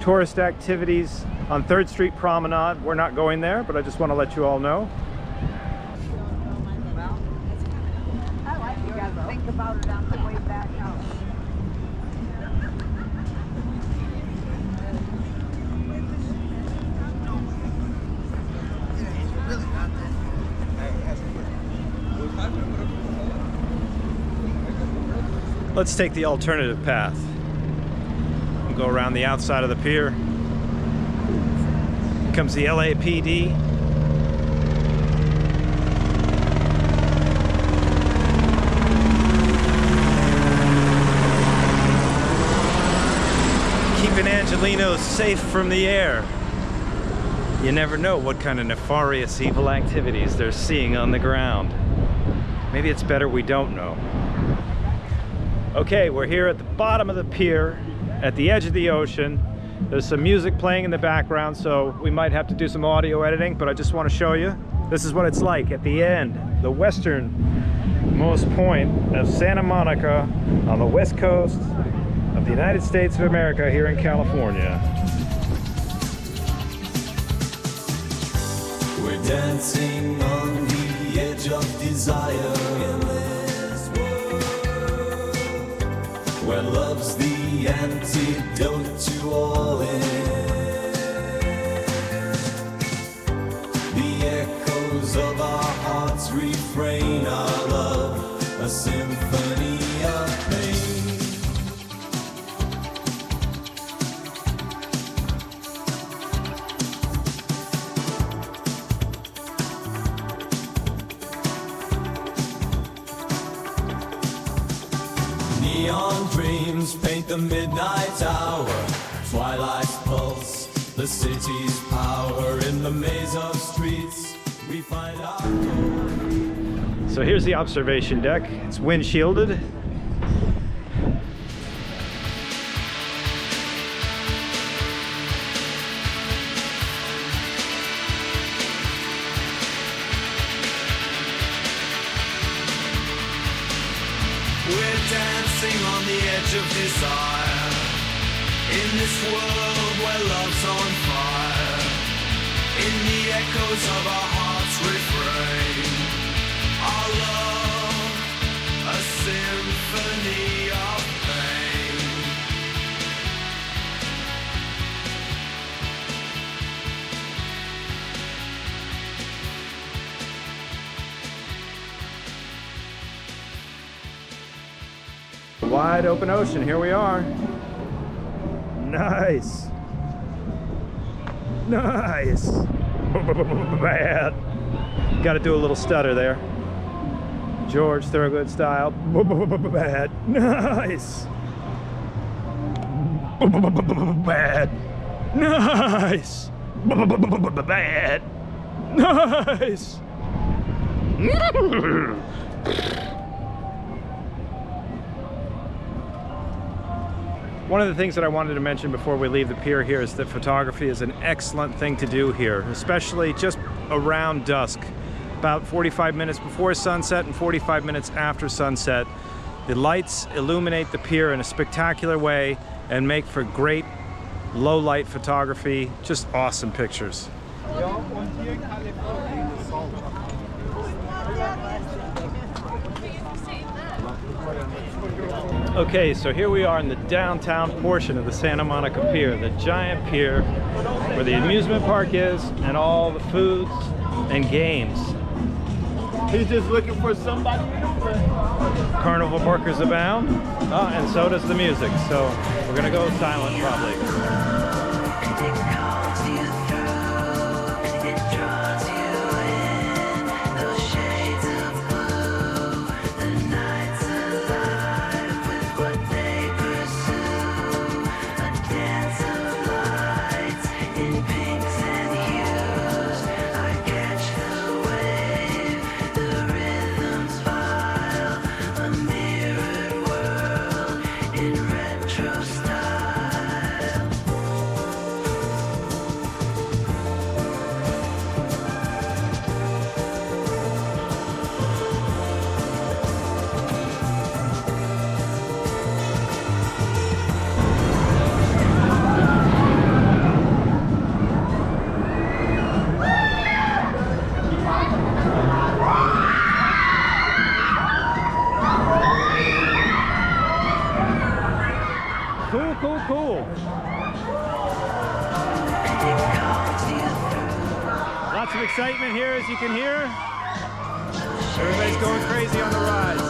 tourist activities on 3rd Street Promenade. We're not going there, but I just want to let you all know. I like you guys to think about it on the way back out. Let's take the alternative path. We'll go around the outside of the pier. Here comes the LAPD. Keeping Angelinos safe from the air. You never know what kind of nefarious evil activities they're seeing on the ground. Maybe it's better we don't know. Okay, we're here at the bottom of the pier, at the edge of the ocean. There's some music playing in the background, so we might have to do some audio editing, but I just want to show you. This is what it's like at the end, the westernmost point of Santa Monica on the west coast of the United States of America here in California. We're dancing on the edge of desire in this world, where love's the antidote to all it. The echoes of our hearts refrain our love, a symphony of pain. Neon dreams paint the midnight hour, twilight's pulse, the city's power. In the maze of streets, we find our goal. So here's the observation deck. It's wind shielded. We're dancing on the edge of desire, in this world where love's on fire. In the echoes of our hearts refrain our love, a symphony of pain. Wide open ocean, here we are. Nice. Nice. Bad. Got to do a little stutter there. George Thorogood style. Bad. Nice. Bad. Nice. Bad. Nice. One of the things that I wanted to mention before we leave the pier here is that photography is an excellent thing to do here, especially just around dusk. About 45 minutes before sunset and 45 minutes after sunset. The lights illuminate the pier in a spectacular way and make for great low light photography, just awesome pictures. Okay, so here we are in the downtown portion of the Santa Monica Pier, the giant pier where the amusement park is and all the foods and games. He's just looking for somebody in the front. Carnival workers abound, and so does the music, so we're gonna go silent probably. Cool. Lots of excitement here, as you can hear. Everybody's going crazy on the rides.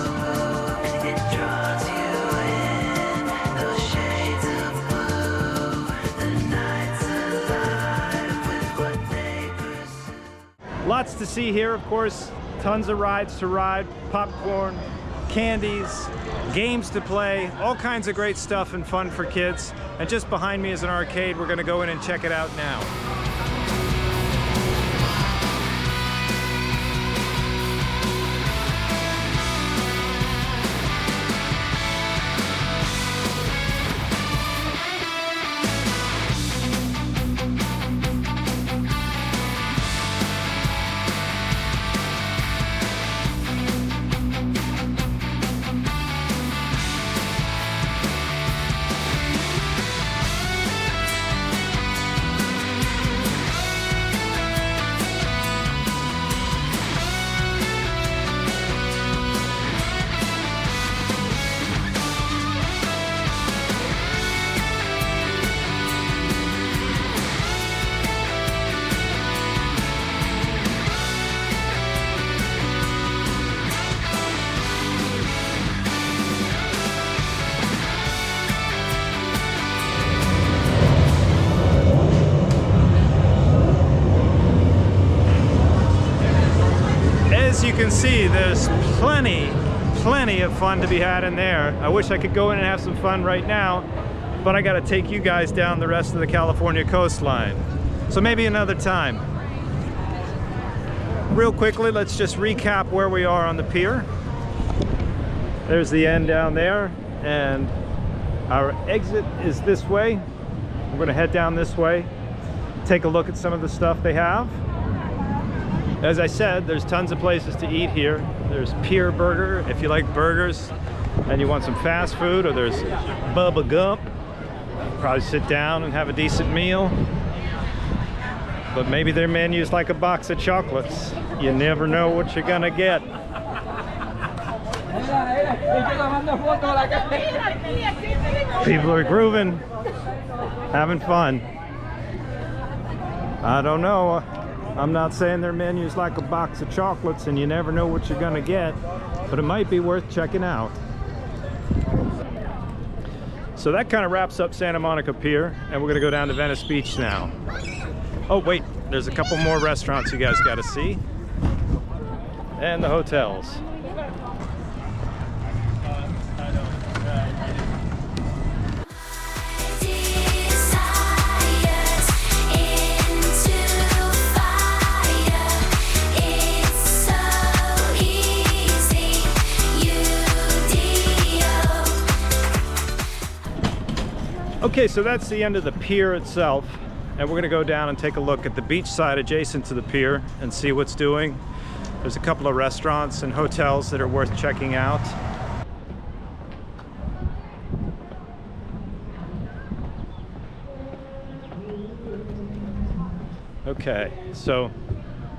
Lots to see here, of course. Tons of rides to ride, popcorn, candies, games to play, all kinds of great stuff and fun for kids. And just behind me is an arcade. We're gonna go in and check it out now. As you can see, there's plenty of fun to be had in there. I wish I could go in and have some fun right now, but I gotta take you guys down the rest of the California coastline. So maybe another time. Real quickly, let's just recap where we are on the pier. There's the end down there, and our exit is this way. We're gonna head down this way, take a look at some of the stuff they have. As I said, there's tons of places to eat here. There's Pier Burger if you like burgers and you want some fast food, or there's Bubba Gump. Probably sit down and have a decent meal. But maybe their menu's like a box of chocolates. You never know what you're gonna get. People are grooving, having fun. I don't know. I'm not saying their menu's like a box of chocolates and you never know what you're gonna get, but it might be worth checking out. So that kind of wraps up Santa Monica Pier, and we're gonna go down to Venice Beach now. Oh wait, there's a couple more restaurants you guys gotta see, and the hotels. Okay, so that's the end of the pier itself, and we're gonna go down and take a look at the beach side adjacent to the pier and see what's doing. There's a couple of restaurants and hotels that are worth checking out. Okay, so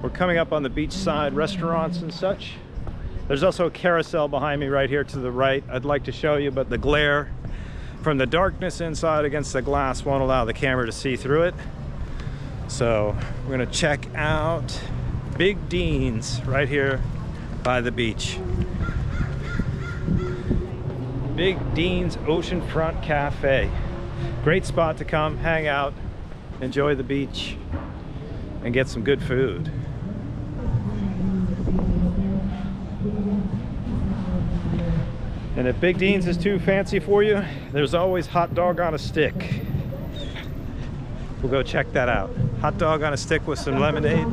we're coming up on the beachside restaurants and such. There's also a carousel behind me right here to the right I'd like to show you, but the glare from the darkness inside against the glass won't allow the camera to see through it. So we're gonna check out Big Dean's right here by the beach. Big Dean's Oceanfront Cafe. Great spot to come, hang out, enjoy the beach, and get some good food. And if Big Dean's is too fancy for you, there's always hot dog on a stick. We'll go check that out. Hot dog on a stick with some lemonade.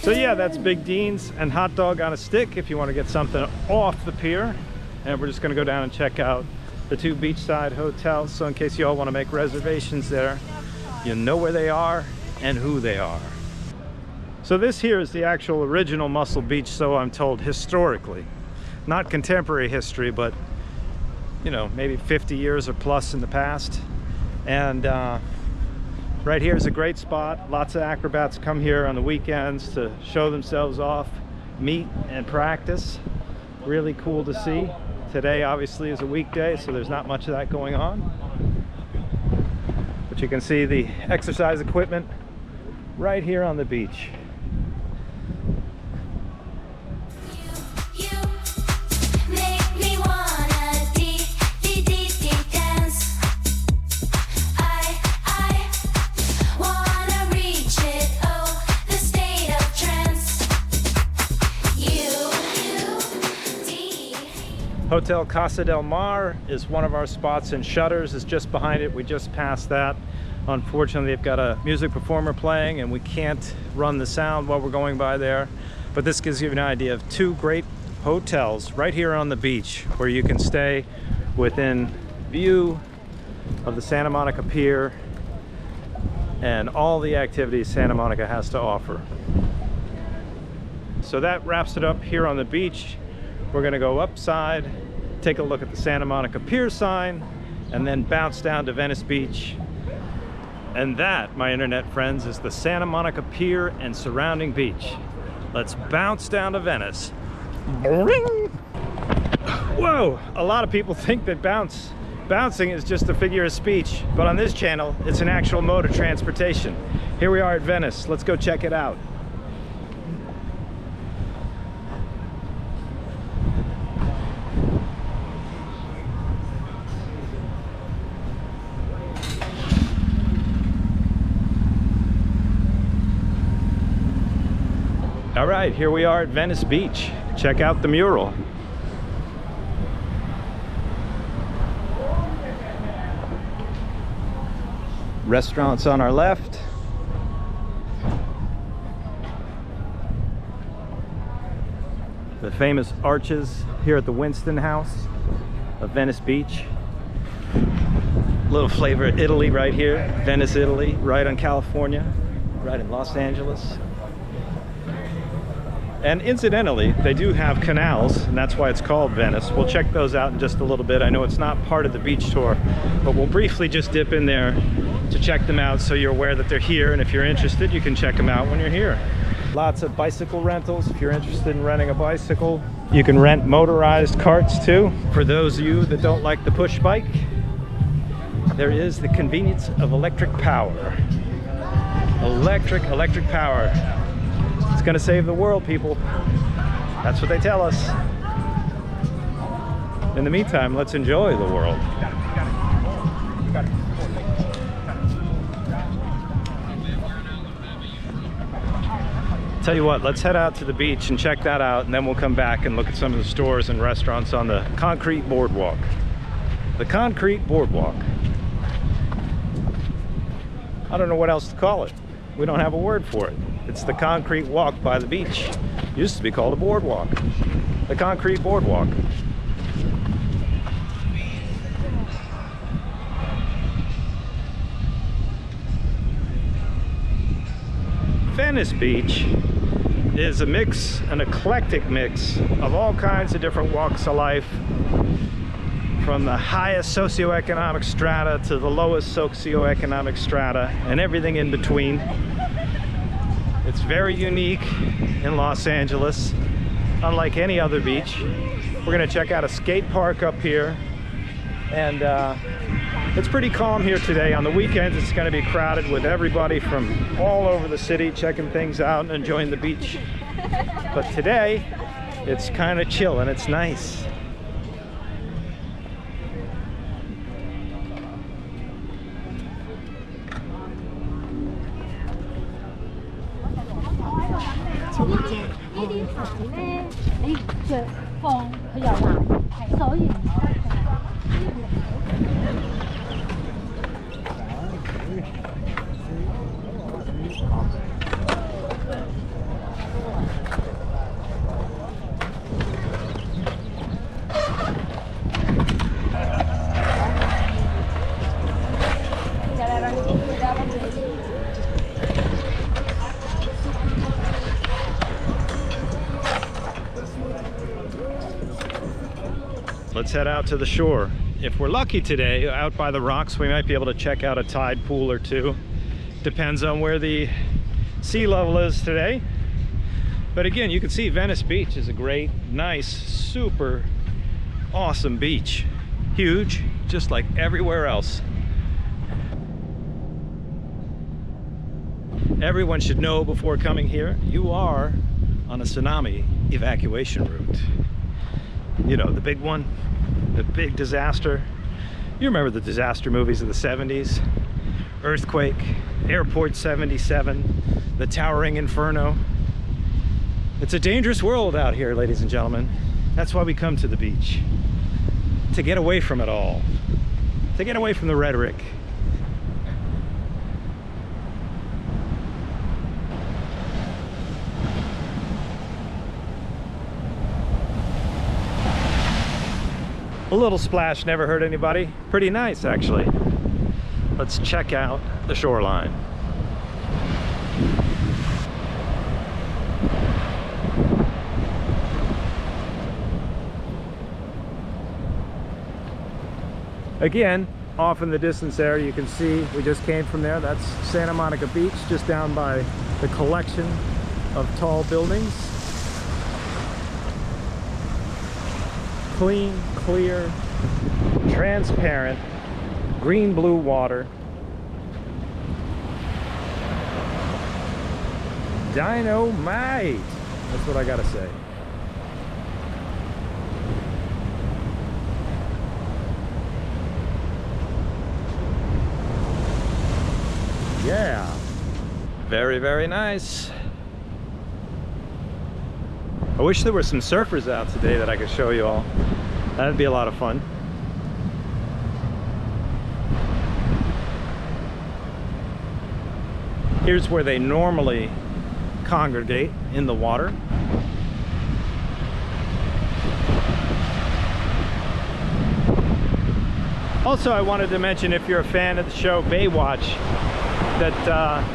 So yeah, that's Big Dean's and hot dog on a stick if you want to get something off the pier. And we're just going to go down and check out the two beachside hotels. So in case you all want to make reservations there, you know where they are and who they are. So this here is the actual original Muscle Beach, so I'm told, historically. Not contemporary history, but you know, maybe 50 years or plus in the past. And right here is a great spot. Lots of acrobats come here on the weekends to show themselves off, meet and practice. Really cool to see. Today obviously is a weekday, so there's not much of that going on. But you can see the exercise equipment right here on the beach. Hotel Casa del Mar is one of our spots, and Shutters is just behind it. We just passed that. Unfortunately, they've got a music performer playing and we can't run the sound while we're going by there. But this gives you an idea of two great hotels right here on the beach where you can stay within view of the Santa Monica Pier and all the activities Santa Monica has to offer. So that wraps it up here on the beach. We're gonna go upside, take a look at the Santa Monica Pier sign, and then bounce down to Venice Beach. And that, my internet friends, is the Santa Monica Pier and surrounding beach. Let's bounce down to Venice. Whoa, a lot of people think that bouncing is just a figure of speech, but on this channel, it's an actual mode of transportation. Here we are at Venice. Let's go check it out. All right, here we are at Venice Beach. Check out the mural. Restaurants on our left. The famous arches here at the Winston House of Venice Beach. Little flavor of Italy right here. Venice, Italy, right on California, right in Los Angeles. And incidentally, they do have canals, and that's why it's called Venice. We'll check those out in just a little bit. I know it's not part of the beach tour, but we'll briefly just dip in there to check them out so you're aware that they're here, and if you're interested, you can check them out when you're here. Lots of bicycle rentals. If you're interested in renting a bicycle, you can rent motorized carts too. For those of you that don't like the push bike, there is the convenience of electric power. Electric power. It's gonna save the world, people. That's what they tell us. In the meantime, let's enjoy the world. Tell you what, let's head out to the beach and check that out, and then we'll come back and look at some of the stores and restaurants on the concrete boardwalk. The concrete boardwalk. I don't know what else to call it. We don't have a word for it. It's the concrete walk by the beach. Used to be called a boardwalk. The concrete boardwalk. Venice Beach is a mix, an eclectic mix of all kinds of different walks of life, from the highest socioeconomic strata to the lowest socioeconomic strata and everything in between. It's very unique in Los Angeles, unlike any other beach. We're gonna check out a skate park up here, and it's pretty calm here today. On the weekends, it's gonna be crowded with everybody from all over the city checking things out and enjoying the beach. But today, it's kind of chill and it's nice. Let's head out to the shore. If we're lucky today, out by the rocks, we might be able to check out a tide pool or two. Depends on where the sea level is today. But again, you can see Venice Beach is a great, nice, super awesome beach. Huge, just like everywhere else. Everyone should know before coming here, you are on a tsunami evacuation route. You know, the big one, the big disaster. You remember the disaster movies of the 70s? Earthquake, Airport 77, the Towering Inferno. It's a dangerous world out here, ladies and gentlemen. That's why we come to the beach. To get away from it all. To get away from the rhetoric. A little splash never hurt anybody. Pretty nice, actually. Let's check out the shoreline. Again, off in the distance there, you can see we just came from there. That's Santa Monica Beach, just down by the collection of tall buildings. Clean, clear, transparent, green-blue water. Dynamite! That's what I gotta say. Yeah, very, very nice. I wish there were some surfers out today that I could show you all. That'd be a lot of fun. Here's where they normally congregate, in the water. Also, I wanted to mention, if you're a fan of the show Baywatch, that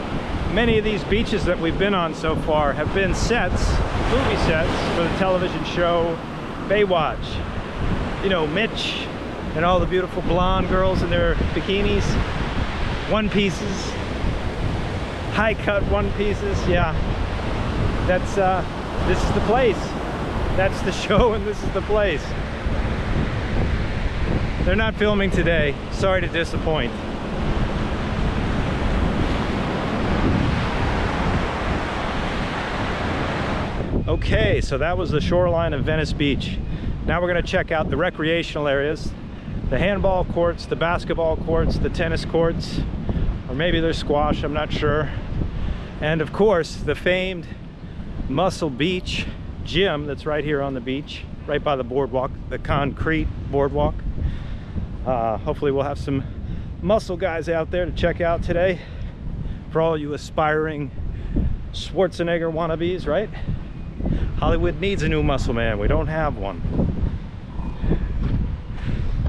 many of these beaches that we've been on so far have been sets, movie sets, for the television show Baywatch. You know, Mitch and all the beautiful blonde girls in their bikinis, one pieces, high cut one pieces. Yeah, that's this is the place. That's the show, and this is the place. They're not filming today. Sorry to disappoint. Okay, so that was the shoreline of Venice Beach. Now we're going to check out the recreational areas, the handball courts, the basketball courts, the tennis courts, or maybe there's squash, I'm not sure. And of course, the famed Muscle Beach gym that's right here on the beach, right by the boardwalk, the concrete boardwalk. Hopefully we'll have some muscle guys out there to check out today. for all you aspiring Schwarzenegger wannabes, right? Hollywood needs a new muscle man. We don't have one.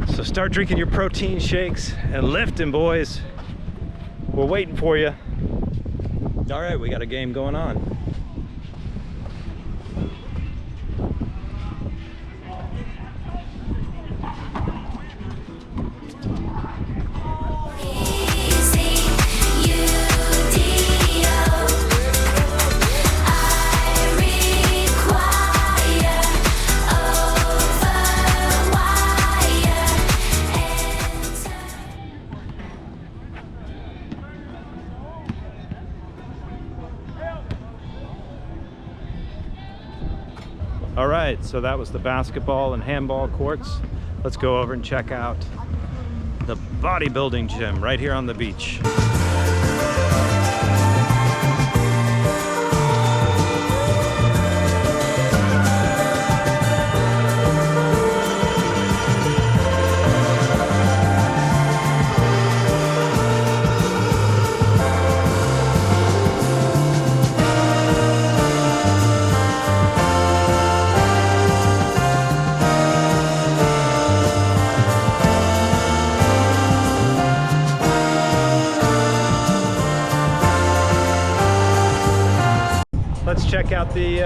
So start drinking your protein shakes and lifting, boys. We're waiting for you. All right, we got a game going on. All right, so that was the basketball and handball courts. Let's go over and check out the bodybuilding gym right here on the beach. Let's check out the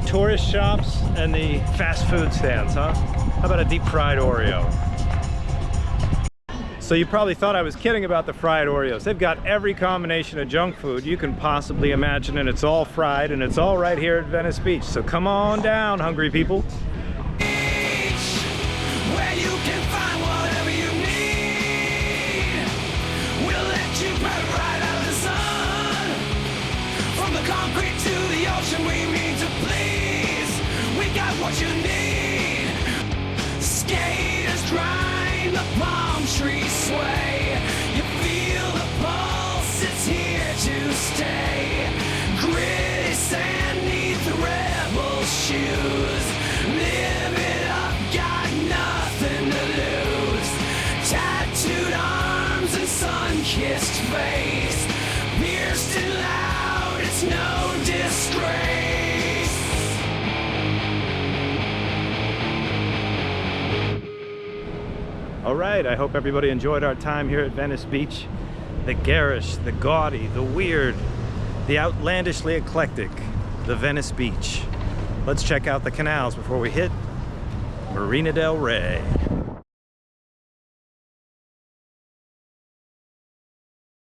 tourist shops and the fast food stands, huh? How about a deep fried Oreo? So you probably thought I was kidding about the fried Oreos. They've got every combination of junk food you can possibly imagine, and it's all fried, and it's all right here at Venice Beach. So come on down, hungry people. Where you can find whatever you need. We'll let you burn right out of the sun. From the concrete to the ocean, we mean to please. We got what you need. Skaters grind, the palm trees sway. You feel the pulse, it's here to stay. Gritty sand neath the rebel shoes. Live it up, got nothing to lose. Tattooed arms and sun-kissed face. Pierced and loud, it's no disgrace. All right, I hope everybody enjoyed our time here at Venice Beach. The garish, the gaudy, the weird, the outlandishly eclectic, the Venice Beach. Let's check out the canals before we hit Marina del Rey.